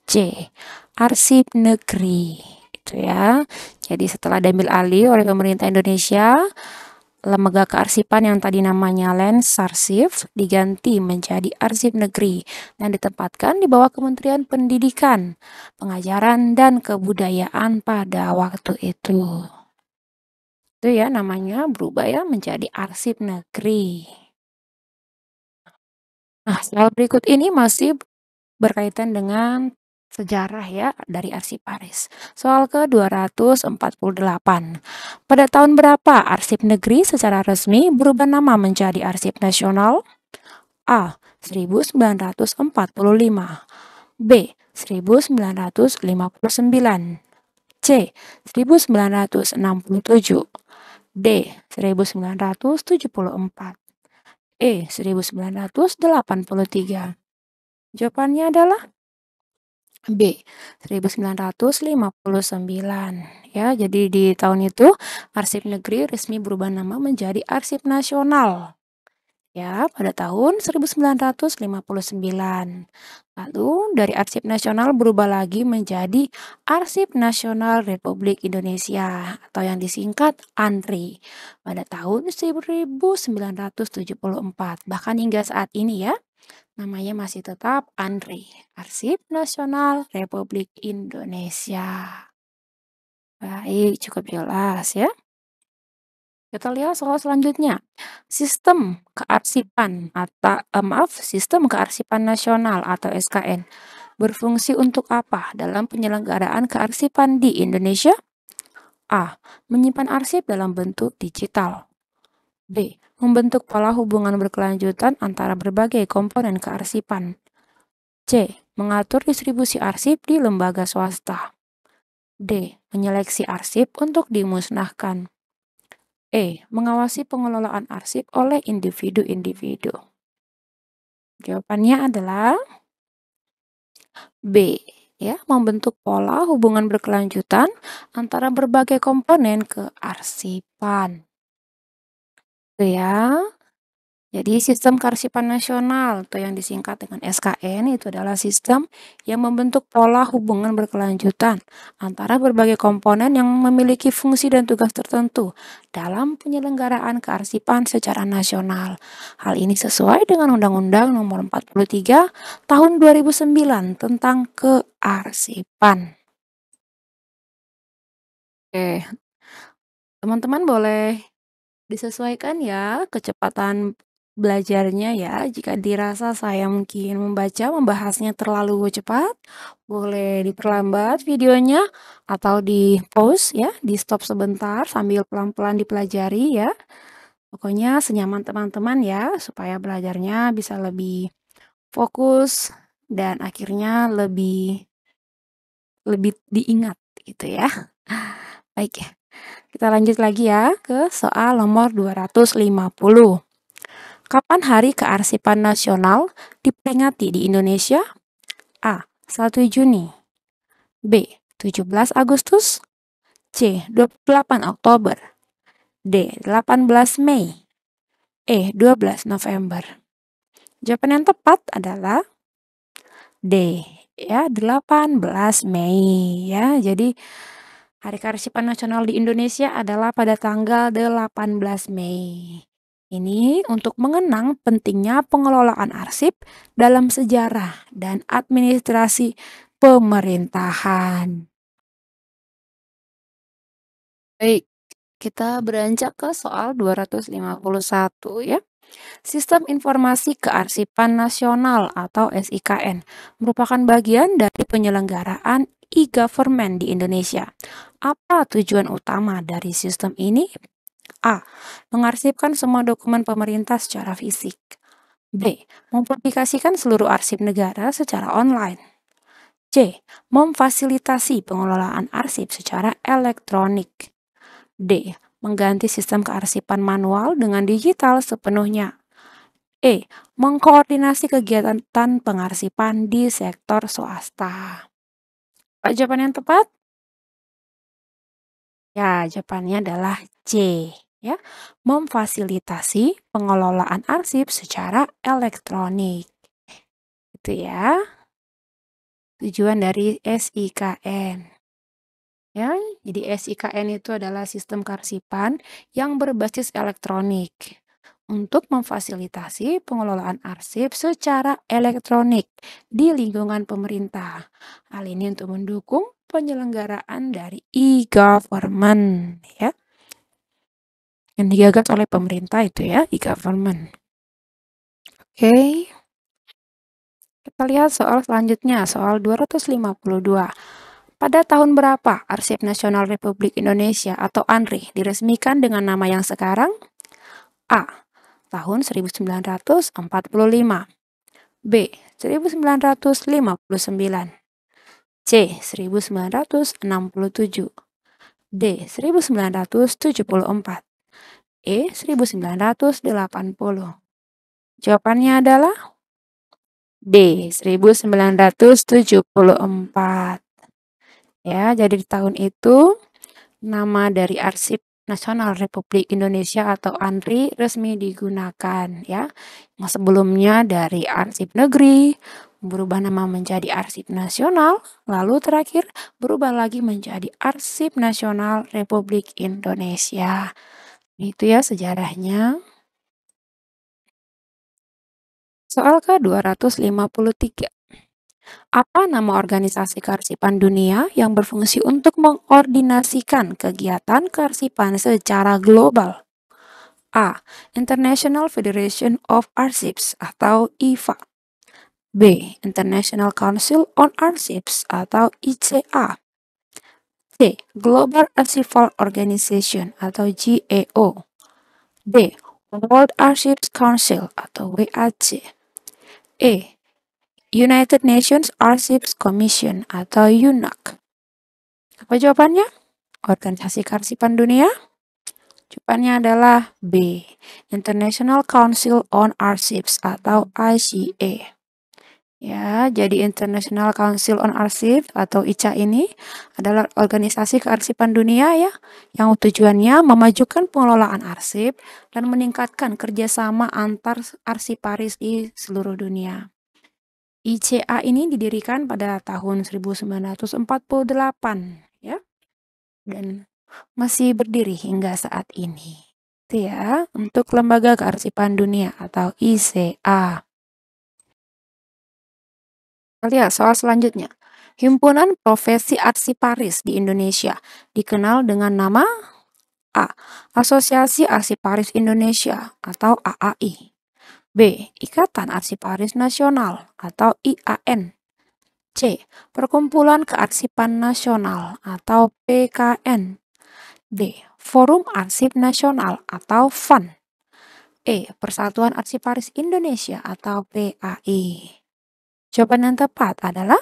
A: C. Arsip Negeri. Itu ya. Jadi setelah diambil alih oleh pemerintah Indonesia, lembaga kearsipan yang tadi namanya Landsarchief diganti menjadi Arsip Negeri dan ditempatkan di bawah Kementerian Pendidikan, Pengajaran, dan Kebudayaan pada waktu itu. Itu ya namanya berubah ya menjadi Arsip Negeri. Nah, soal berikut ini masih berkaitan dengan sejarah ya dari Arsiparis. Soal ke-248. Pada tahun berapa Arsip Negeri secara resmi berubah nama menjadi Arsip Nasional? A. 1945. B. 1959. C. 1967. D. 1974. E. 1983. Jawabannya adalah B. 1959. Ya, jadi di tahun itu Arsip Negeri resmi berubah nama menjadi Arsip Nasional. Ya, pada tahun 1959. Lalu dari Arsip Nasional berubah lagi menjadi Arsip Nasional Republik Indonesia atau yang disingkat ANRI pada tahun 1974. Bahkan hingga saat ini ya, namanya masih tetap ANRI, Arsip Nasional Republik Indonesia. Baik, cukup jelas ya. Kita lihat soal selanjutnya. Sistem Kearsipan Nasional atau SKN berfungsi untuk apa dalam penyelenggaraan kearsipan di Indonesia? A. Menyimpan arsip dalam bentuk digital. B. Membentuk pola hubungan berkelanjutan antara berbagai komponen kearsipan. C. Mengatur distribusi arsip di lembaga swasta. D. Menyeleksi arsip untuk dimusnahkan. E. Mengawasi pengelolaan arsip oleh individu-individu. Jawabannya adalah B. Ya, membentuk pola hubungan berkelanjutan antara berbagai komponen kearsipan. Itu ya. Jadi sistem kearsipan nasional atau yang disingkat dengan SKN itu adalah sistem yang membentuk pola hubungan berkelanjutan antara berbagai komponen yang memiliki fungsi dan tugas tertentu dalam penyelenggaraan kearsipan secara nasional. Hal ini sesuai dengan Undang-Undang Nomor 43 Tahun 2009 tentang kearsipan. Oke, teman-teman boleh disesuaikan ya kecepatan belajarnya ya. Jika dirasa saya mungkin membahasnya terlalu cepat, boleh diperlambat videonya atau di-pause ya, di-stop sebentar sambil pelan-pelan dipelajari ya. Pokoknya senyaman teman-teman ya, supaya belajarnya bisa lebih fokus dan akhirnya lebih lebih diingat gitu ya. Baik, kita lanjut lagi ya ke soal nomor 250. Kapan Hari Kearsipan Nasional diperingati di Indonesia? A. 1 Juni. B. 17 Agustus. C. 28 Oktober. D. 18 Mei. E. 12 November. Jawaban yang tepat adalah D. Ya, 18 Mei ya. Jadi Hari Kearsipan Nasional di Indonesia adalah pada tanggal 18 Mei. Ini untuk mengenang pentingnya pengelolaan arsip dalam sejarah dan administrasi pemerintahan. Baik, kita beranjak ke soal 251 ya. Sistem Informasi Kearsipan Nasional atau SIKN merupakan bagian dari penyelenggaraan e-government di Indonesia. Apa tujuan utama dari sistem ini? A. Mengarsipkan semua dokumen pemerintah secara fisik. B. Mempublikasikan seluruh arsip negara secara online. C. Memfasilitasi pengelolaan arsip secara elektronik. D. Mengganti sistem kearsipan manual dengan digital sepenuhnya. E. Mengkoordinasi kegiatan pengarsipan di sektor swasta. Apa jawaban yang tepat? Ya, jawabannya adalah C. Ya, memfasilitasi pengelolaan arsip secara elektronik. Itu ya, tujuan dari SIKN. Ya, jadi SIKN itu adalah sistem kearsipan yang berbasis elektronik untuk memfasilitasi pengelolaan arsip secara elektronik di lingkungan pemerintah. Hal ini untuk mendukung penyelenggaraan dari e-government ya, yang digagas oleh pemerintah itu ya, e-government. Oke, kita lihat soal selanjutnya, soal 252. Pada tahun berapa Arsip Nasional Republik Indonesia atau ANRI diresmikan dengan nama yang sekarang? A. Tahun 1945. B. 1959. C. 1967. D. 1974. E. 1980. Jawabannya adalah D. 1974. Ya, jadi di tahun itu nama dari Arsip Nasional Republik Indonesia atau ANRI resmi digunakan ya. Yang sebelumnya dari Arsip Negeri berubah nama menjadi Arsip Nasional, lalu terakhir berubah lagi menjadi Arsip Nasional Republik Indonesia. Itu ya sejarahnya. Soal ke-253. Apa nama organisasi kearsipan dunia yang berfungsi untuk mengkoordinasikan kegiatan kearsipan secara global? A. International Federation of Archives atau IFA. B. International Council on Archives atau ICA. C. Global Archival Organization atau GAO. D. World Archives Council atau WAC. E. United Nations Archives Commission atau UNAC. Apa jawabannya? Organisasi Kearsipan Dunia? Jawabannya adalah B. International Council on Archives atau ICA. Ya, jadi International Council on Archives atau ICA ini adalah organisasi kearsipan dunia ya, yang tujuannya memajukan pengelolaan arsip dan meningkatkan kerjasama antar arsiparis di seluruh dunia. ICA ini didirikan pada tahun 1948 ya, dan masih berdiri hingga saat ini. Itu ya, untuk Lembaga Kearsipan Dunia atau ICA. Lihat soal selanjutnya. Himpunan Profesi Arsiparis di Indonesia dikenal dengan nama A. Asosiasi Arsiparis Indonesia atau AAI. B. Ikatan Arsiparis Nasional atau IAN. C. Perkumpulan Kearsipan Nasional atau PKN. D. Forum Arsip Nasional atau FAN. E. Persatuan Arsiparis Indonesia atau PAI. Jawaban yang tepat adalah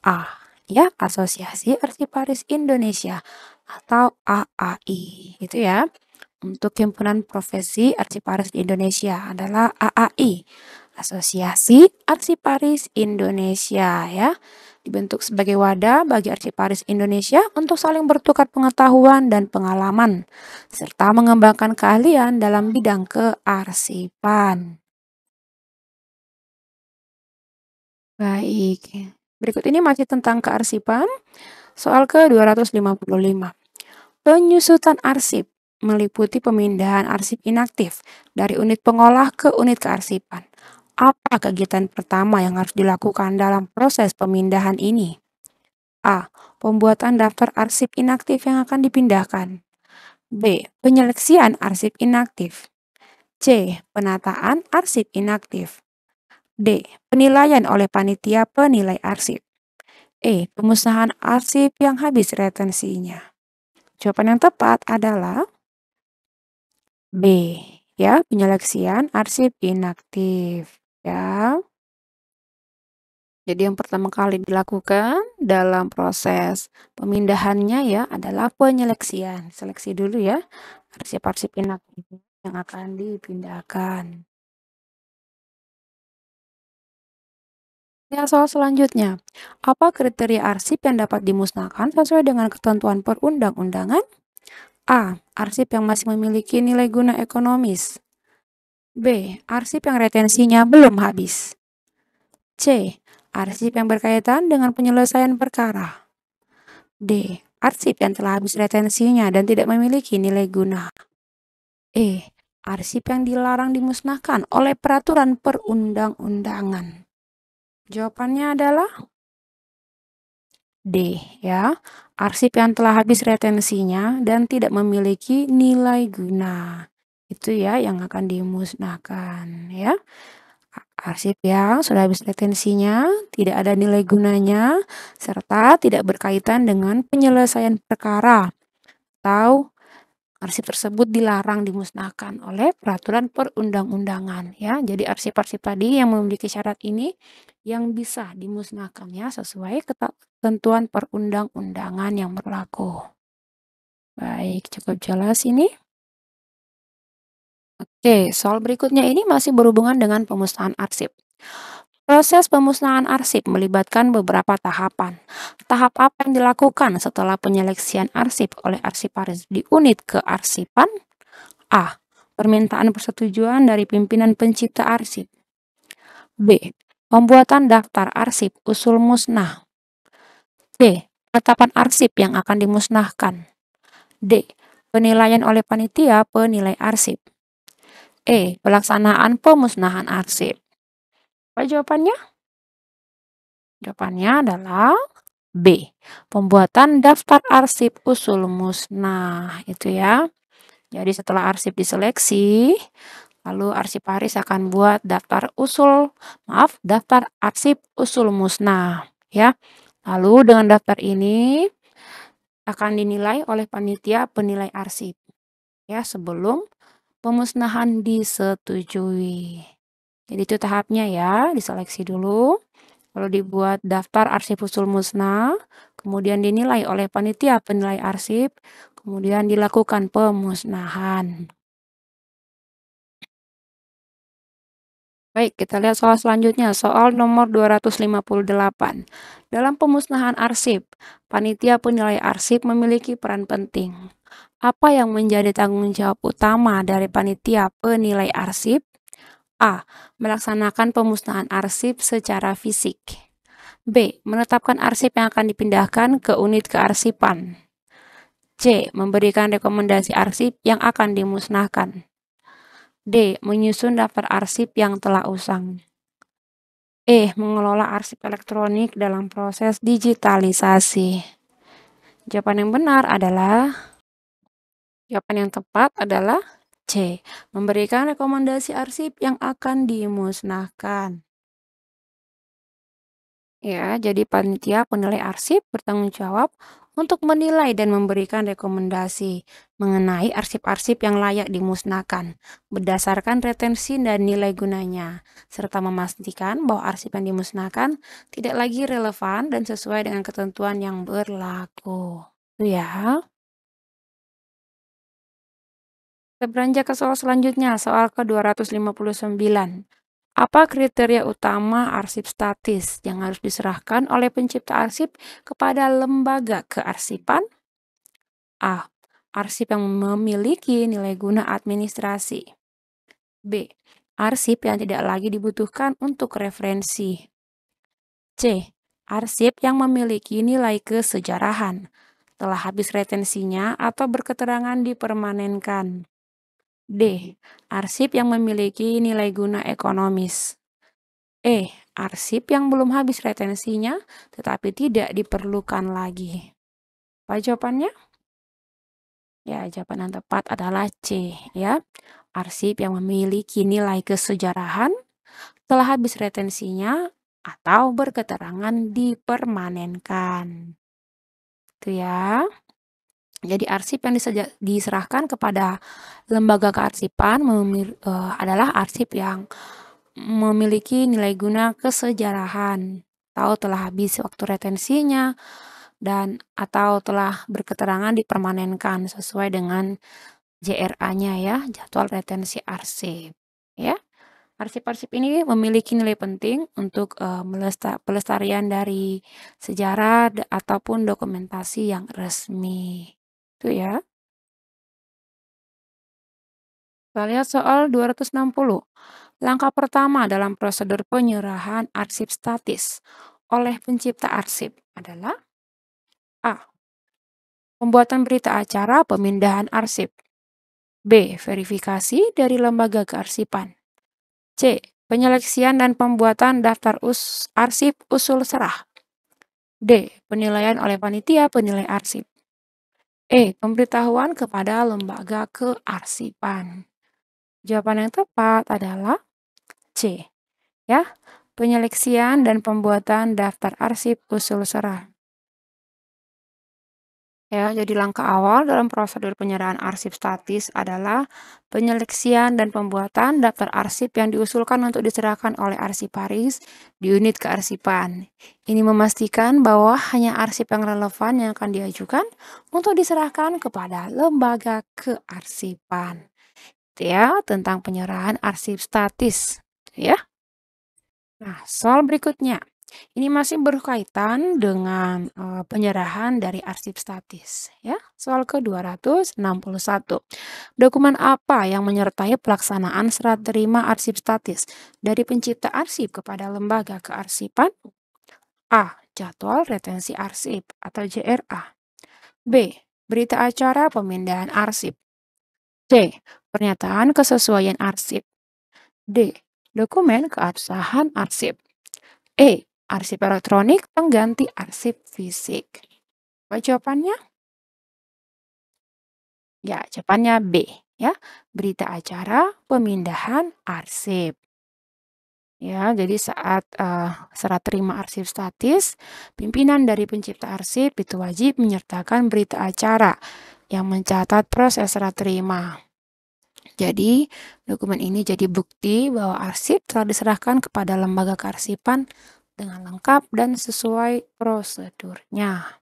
A: A. Ya, Asosiasi Arsiparis Indonesia atau AAI. Itu ya. Untuk Himpunan Profesi Arsiparis di Indonesia adalah AAI. Asosiasi Arsiparis Indonesia ya. Dibentuk sebagai wadah bagi arsiparis Indonesia untuk saling bertukar pengetahuan dan pengalaman serta mengembangkan keahlian dalam bidang kearsipan. Baik. Berikut ini masih tentang kearsipan. Soal ke-255. Penyusutan arsip meliputi pemindahan arsip inaktif dari unit pengolah ke unit kearsipan. Apa kegiatan pertama yang harus dilakukan dalam proses pemindahan ini? A. Pembuatan daftar arsip inaktif yang akan dipindahkan. B. Penyeleksian arsip inaktif. C. Penataan arsip inaktif. D. Penilaian oleh panitia penilai arsip. E. Pemusnahan arsip yang habis retensinya. Jawaban yang tepat adalah B. Ya, penyeleksian arsip inaktif. Ya. Jadi yang pertama kali dilakukan dalam proses pemindahannya ya adalah penyeleksian. Seleksi dulu ya arsip-arsip inaktif yang akan dipindahkan. Ya, soal selanjutnya. Apa kriteria arsip yang dapat dimusnahkan sesuai dengan ketentuan perundang-undangan? A. Arsip yang masih memiliki nilai guna ekonomis. B. Arsip yang retensinya belum habis. C. Arsip yang berkaitan dengan penyelesaian perkara. D. Arsip yang telah habis retensinya dan tidak memiliki nilai guna. E. Arsip yang dilarang dimusnahkan oleh peraturan perundang-undangan. Jawabannya adalah D. Ya, arsip yang telah habis retensinya dan tidak memiliki nilai guna. Itu ya yang akan dimusnahkan ya. Arsip yang sudah habis retensinya, tidak ada nilai gunanya, serta tidak berkaitan dengan penyelesaian perkara atau arsip tersebut dilarang dimusnahkan oleh peraturan perundang-undangan ya. Jadi arsip-arsip tadi yang memiliki syarat ini yang bisa dimusnahkan ya sesuai ketentuan perundang-undangan yang berlaku. Baik, cukup jelas ini. Oke, soal berikutnya ini masih berhubungan dengan pemusnahan arsip. Proses pemusnahan arsip melibatkan beberapa tahapan. Tahap apa yang dilakukan setelah penyeleksian arsip oleh arsiparis di unit kearsipan? A. Permintaan persetujuan dari pimpinan pencipta arsip. B. Pembuatan daftar arsip usul musnah. C. Penetapan arsip yang akan dimusnahkan. D. Penilaian oleh panitia penilai arsip. E. Pelaksanaan pemusnahan arsip. Apa jawabannya? Jawabannya adalah B. Pembuatan daftar arsip usul musnah. Itu ya. Jadi setelah arsip diseleksi, lalu arsiparis akan buat daftar arsip usul musnah, ya. Lalu dengan daftar ini akan dinilai oleh panitia penilai arsip, ya, sebelum pemusnahan disetujui. Jadi itu tahapnya ya, diseleksi dulu, lalu dibuat daftar arsip usul musnah, kemudian dinilai oleh panitia penilai arsip, kemudian dilakukan pemusnahan. Baik, kita lihat soal selanjutnya, soal nomor 258. Dalam pemusnahan arsip, panitia penilai arsip memiliki peran penting. Apa yang menjadi tanggung jawab utama dari panitia penilai arsip? A. Melaksanakan pemusnahan arsip secara fisik. B. Menetapkan arsip yang akan dipindahkan ke unit kearsipan. C. Memberikan rekomendasi arsip yang akan dimusnahkan. D. Menyusun daftar arsip yang telah usang. E. Mengelola arsip elektronik dalam proses digitalisasi. Jawaban yang benar adalah, jawaban yang tepat adalah C. Memberikan rekomendasi arsip yang akan dimusnahkan. Ya, jadi panitia penilai arsip bertanggung jawab untuk menilai dan memberikan rekomendasi mengenai arsip-arsip yang layak dimusnahkan berdasarkan retensi dan nilai gunanya, serta memastikan bahwa arsip yang dimusnahkan tidak lagi relevan dan sesuai dengan ketentuan yang berlaku. Itu ya. Kita beranjak ke soal selanjutnya, soal ke-259. Apa kriteria utama arsip statis yang harus diserahkan oleh pencipta arsip kepada lembaga kearsipan? A. Arsip yang memiliki nilai guna administrasi. B. Arsip yang tidak lagi dibutuhkan untuk referensi. C. Arsip yang memiliki nilai kesejarahan, telah habis retensinya atau berketerangan dipermanenkan. D. Arsip yang memiliki nilai guna ekonomis. E. Arsip yang belum habis retensinya tetapi tidak diperlukan lagi. Apa jawabannya? Ya, jawaban yang tepat adalah C, ya. Arsip yang memiliki nilai kesejarahan, telah habis retensinya, atau berketerangan dipermanenkan. Itu ya. Jadi arsip yang diserahkan kepada lembaga kearsipan adalah arsip yang memiliki nilai guna kesejarahan, atau telah habis waktu retensinya, dan atau telah berketerangan dipermanenkan sesuai dengan JRA-nya ya, jadwal retensi arsip. Ya, arsip-arsip ini memiliki nilai penting untuk pelestarian dari sejarah ataupun dokumentasi yang resmi. Itu ya. Kita lihat soal 260. Langkah pertama dalam prosedur penyerahan arsip statis oleh pencipta arsip adalah A. Pembuatan berita acara pemindahan arsip. B. Verifikasi dari lembaga kearsipan. C. Penyeleksian dan pembuatan daftar arsip usul serah. D. Penilaian oleh panitia penilai arsip. E. Pemberitahuan kepada lembaga kearsipan. Jawaban yang tepat adalah C. Ya, penyeleksian dan pembuatan daftar arsip usul serah. Ya, jadi langkah awal dalam prosedur penyerahan arsip statis adalah penyeleksian dan pembuatan daftar arsip yang diusulkan untuk diserahkan oleh arsiparis di unit kearsipan. Ini memastikan bahwa hanya arsip yang relevan yang akan diajukan untuk diserahkan kepada lembaga kearsipan. Itu ya, tentang penyerahan arsip statis. Ya. Nah, soal berikutnya. Ini masih berkaitan dengan penyerahan dari arsip statis. Ya, soal ke-261. Dokumen apa yang menyertai pelaksanaan serah terima arsip statis dari pencipta arsip kepada lembaga kearsipan? A. Jadwal retensi arsip atau JRA. B. Berita acara pemindahan arsip. C. Pernyataan kesesuaian arsip. D. Dokumen keabsahan arsip. E. Arsip elektronik pengganti arsip fisik. Apa jawabannya? Ya, jawabannya B. Ya, berita acara pemindahan arsip. Ya, jadi saat serah terima arsip statis, pimpinan dari pencipta arsip itu wajib menyertakan berita acara yang mencatat proses serah terima. Jadi, dokumen ini jadi bukti bahwa arsip telah diserahkan kepada lembaga kearsipan dengan lengkap dan sesuai prosedurnya.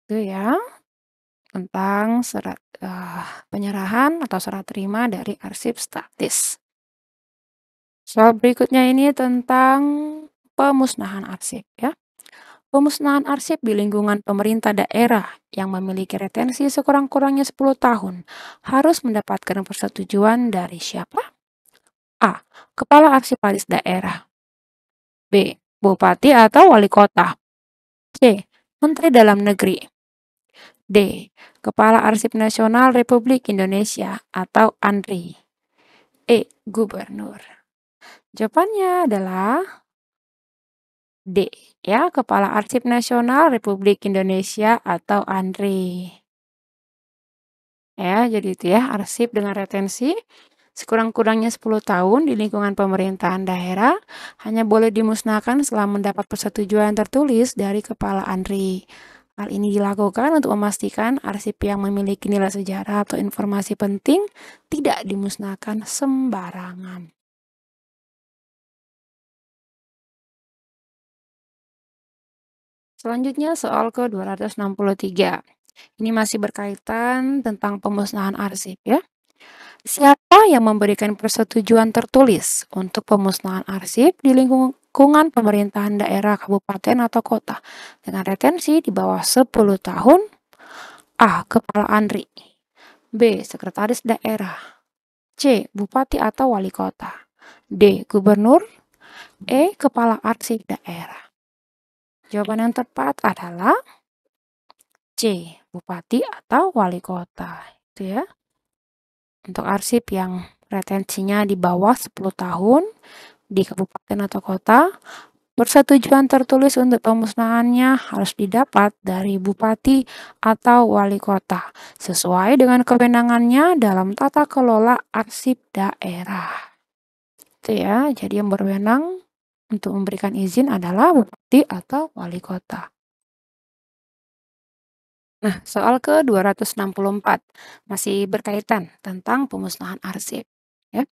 A: Itu ya, tentang penyerahan atau serah terima dari arsip statis. Soal berikutnya ini tentang pemusnahan arsip ya. Pemusnahan arsip di lingkungan pemerintah daerah yang memiliki retensi sekurang-kurangnya 10 tahun harus mendapatkan persetujuan dari siapa? A. Kepala Arsiparis Daerah. B. Bupati atau Wali Kota. C. Menteri Dalam Negeri. D. Kepala Arsip Nasional Republik Indonesia atau ANRI. E. Gubernur. Jawabannya adalah D. Ya, Kepala Arsip Nasional Republik Indonesia atau ANRI. Ya, jadi itu ya, arsip dengan retensi sekurang-kurangnya 10 tahun di lingkungan pemerintahan daerah hanya boleh dimusnahkan setelah mendapat persetujuan tertulis dari Kepala ANRI. Hal ini dilakukan untuk memastikan arsip yang memiliki nilai sejarah atau informasi penting tidak dimusnahkan sembarangan. Selanjutnya soal ke-263. Ini masih berkaitan tentang pemusnahan arsip ya. Siapa yang memberikan persetujuan tertulis untuk pemusnahan arsip di lingkungan pemerintahan daerah, kabupaten, atau kota dengan retensi di bawah 10 tahun? A. Kepala ANRI. B. Sekretaris daerah. C. Bupati atau wali kota. D. Gubernur. E. Kepala arsip daerah. Jawaban yang tepat adalah C. Bupati atau wali kota. Itu ya. Untuk arsip yang retensinya di bawah 10 tahun di kabupaten atau kota, persetujuan tertulis untuk pemusnahannya harus didapat dari bupati atau wali kota sesuai dengan kewenangannya dalam tata kelola arsip daerah. Itu ya, jadi yang berwenang untuk memberikan izin adalah bupati atau wali kota. Nah, soal ke-264 masih berkaitan tentang pemusnahan arsip. Ya.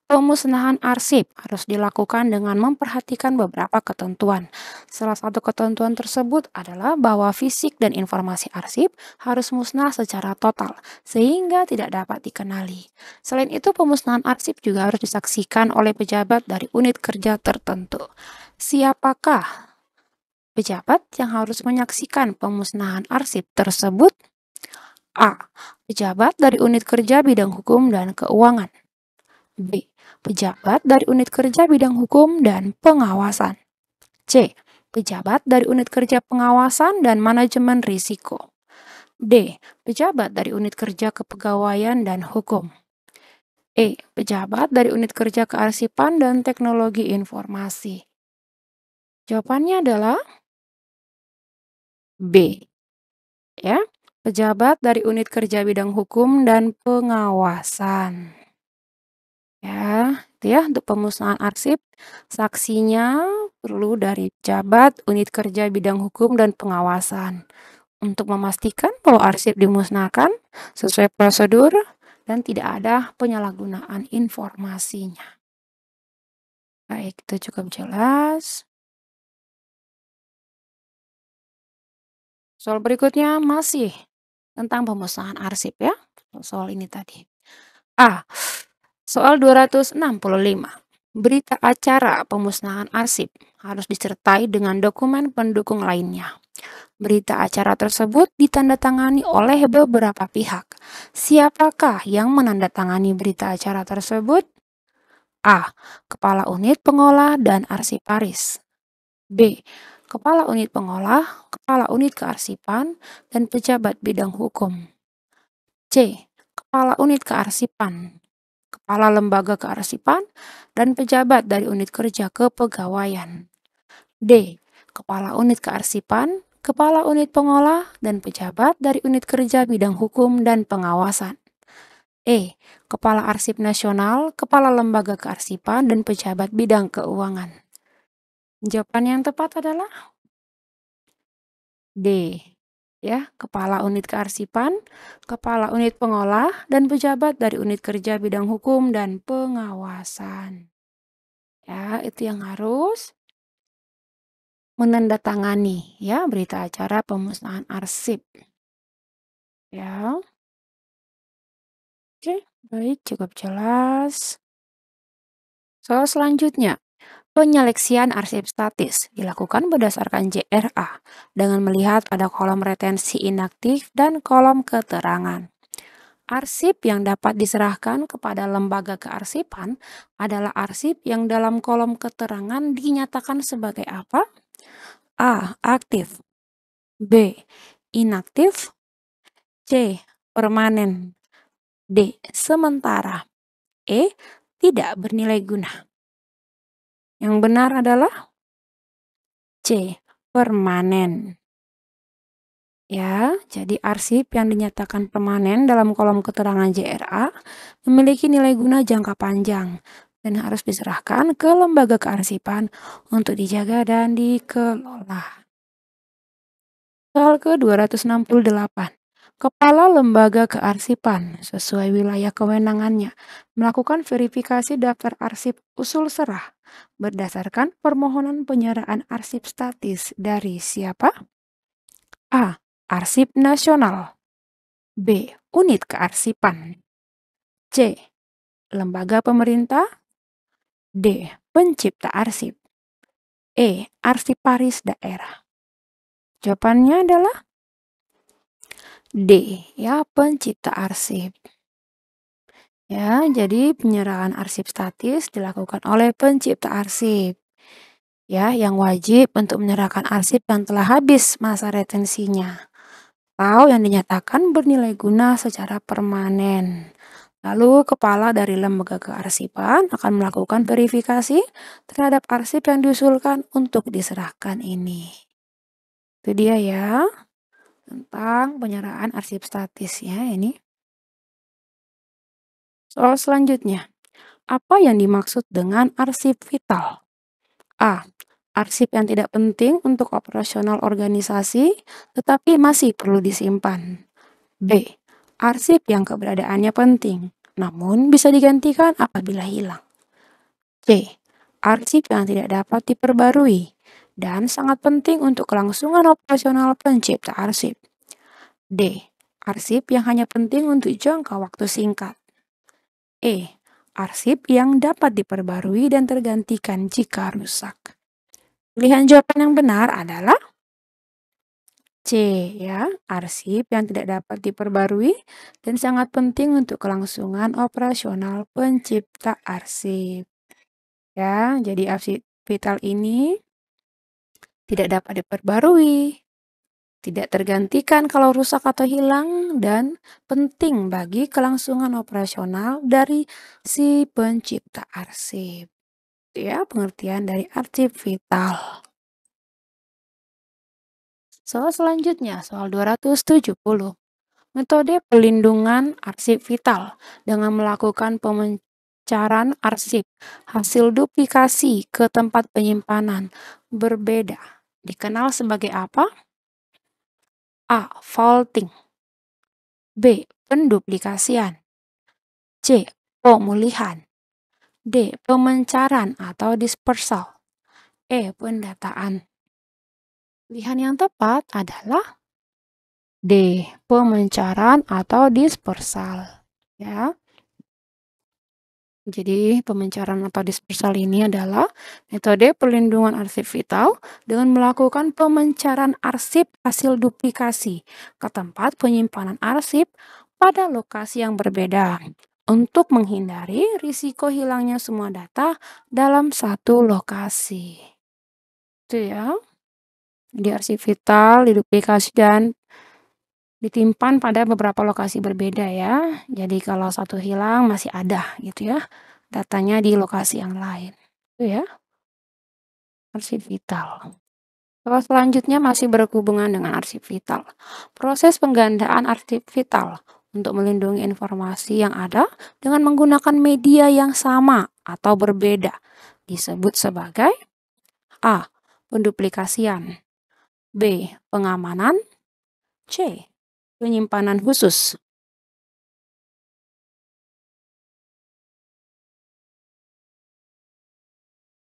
A: Pemusnahan arsip harus dilakukan dengan memperhatikan beberapa ketentuan. Salah satu ketentuan tersebut adalah bahwa fisik dan informasi arsip harus musnah secara total, sehingga tidak dapat dikenali. Selain itu, pemusnahan arsip juga harus disaksikan oleh pejabat dari unit kerja tertentu. Siapakah pejabat yang harus menyaksikan pemusnahan arsip tersebut? A. Pejabat dari unit kerja bidang hukum dan keuangan. B. Pejabat dari unit kerja bidang hukum dan pengawasan. C. Pejabat dari unit kerja pengawasan dan manajemen risiko. D. Pejabat dari unit kerja kepegawaian dan hukum. E. Pejabat dari unit kerja kearsipan dan teknologi informasi. Jawabannya adalah B. Ya, pejabat dari unit kerja bidang hukum dan pengawasan. Ya, itu ya untuk pemusnahan arsip, saksinya perlu dari pejabat unit kerja bidang hukum dan pengawasan untuk memastikan bahwa arsip dimusnahkan sesuai prosedur dan tidak ada penyalahgunaan informasinya. Baik, itu cukup jelas. Soal berikutnya masih tentang pemusnahan arsip ya. Soal ini tadi. A. Soal 265. Berita acara pemusnahan arsip harus disertai dengan dokumen pendukung lainnya. Berita acara tersebut ditandatangani oleh beberapa pihak. Siapakah yang menandatangani berita acara tersebut? A. Kepala Unit Pengolah dan Arsiparis. B. Kepala Unit Pengolah, Kepala Unit Kearsipan, dan pejabat bidang hukum. C. Kepala Unit Kearsipan, Kepala Lembaga Kearsipan, dan pejabat dari unit kerja kepegawaian. D. Kepala Unit Kearsipan, kepala unit pengolah, dan pejabat dari unit kerja bidang hukum dan pengawasan. E. Kepala Arsip Nasional, Kepala Lembaga Kearsipan, dan pejabat bidang keuangan. Jawaban yang tepat adalah D. Ya, Kepala Unit Kearsipan, Kepala Unit Pengolah, dan pejabat dari unit kerja bidang hukum dan pengawasan. Ya, itu yang harus menandatangani ya berita acara pemusnahan arsip. Ya, oke, baik, cukup jelas. Soal selanjutnya, penyeleksian arsip statis dilakukan berdasarkan JRA dengan melihat pada kolom retensi inaktif dan kolom keterangan. Arsip yang dapat diserahkan kepada lembaga kearsipan adalah arsip yang dalam kolom keterangan dinyatakan sebagai apa? A. Aktif. B. Inaktif. C. Permanen. D. Sementara. E. Tidak bernilai guna. Yang benar adalah C. Permanen. Ya, jadi arsip yang dinyatakan permanen dalam kolom keterangan JRA memiliki nilai guna jangka panjang dan harus diserahkan ke lembaga kearsipan untuk dijaga dan dikelola. Soal ke-268. Kepala Lembaga Kearsipan sesuai wilayah kewenangannya melakukan verifikasi daftar arsip usul serah berdasarkan permohonan penyerahan arsip statis dari siapa? A. Arsip Nasional. B. Unit Kearsipan. C. Lembaga pemerintah. D. Pencipta arsip. E. Arsiparis daerah. Jawabannya adalah D. Ya, pencipta arsip. Ya, jadi penyerahan arsip statis dilakukan oleh pencipta arsip. Ya, yang wajib untuk menyerahkan arsip yang telah habis masa retensinya atau yang dinyatakan bernilai guna secara permanen. Lalu, kepala dari lembaga kearsipan akan melakukan verifikasi terhadap arsip yang diusulkan untuk diserahkan ini. Itu dia ya, tentang penyerahan arsip statis ya ini. Soal selanjutnya, apa yang dimaksud dengan arsip vital? A. Arsip yang tidak penting untuk operasional organisasi, tetapi masih perlu disimpan. B. Arsip yang keberadaannya penting, namun bisa digantikan apabila hilang. C. Arsip yang tidak dapat diperbarui dan sangat penting untuk kelangsungan operasional pencipta arsip. D. Arsip yang hanya penting untuk jangka waktu singkat. E. Arsip yang dapat diperbarui dan tergantikan jika rusak. Pilihan jawaban yang benar adalah C ya, arsip yang tidak dapat diperbarui dan sangat penting untuk kelangsungan operasional pencipta arsip. Ya, jadi arsip vital ini tidak dapat diperbarui, tidak tergantikan kalau rusak atau hilang, dan penting bagi kelangsungan operasional dari si pencipta arsip. Itu ya pengertian dari arsip vital. Soal selanjutnya, soal 270. Metode pelindungan arsip vital dengan melakukan pemencaran arsip hasil duplikasi ke tempat penyimpanan berbeda. Dikenal sebagai apa? A. Faulting. B. Penduplikasian. C. Pemulihan. D. Pemencaran atau dispersal. E. Pendataan. Pilihan yang tepat adalah D. Pemencaran atau dispersal. Ya. Jadi, pemencaran atau dispersal ini adalah metode perlindungan arsip vital dengan melakukan pemencaran arsip hasil duplikasi ke tempat penyimpanan arsip pada lokasi yang berbeda untuk menghindari risiko hilangnya semua data dalam satu lokasi. Itu ya. Di arsip vital, diduplikasi dan ditimpan pada beberapa lokasi berbeda ya. Jadi kalau satu hilang masih ada gitu ya. Datanya di lokasi yang lain. Itu ya, arsip vital. Kalau selanjutnya masih berhubungan dengan arsip vital. Proses penggandaan arsip vital untuk melindungi informasi yang ada dengan menggunakan media yang sama atau berbeda disebut sebagai A. Penduplikasian, B. Pengamanan, C. Penyimpanan khusus.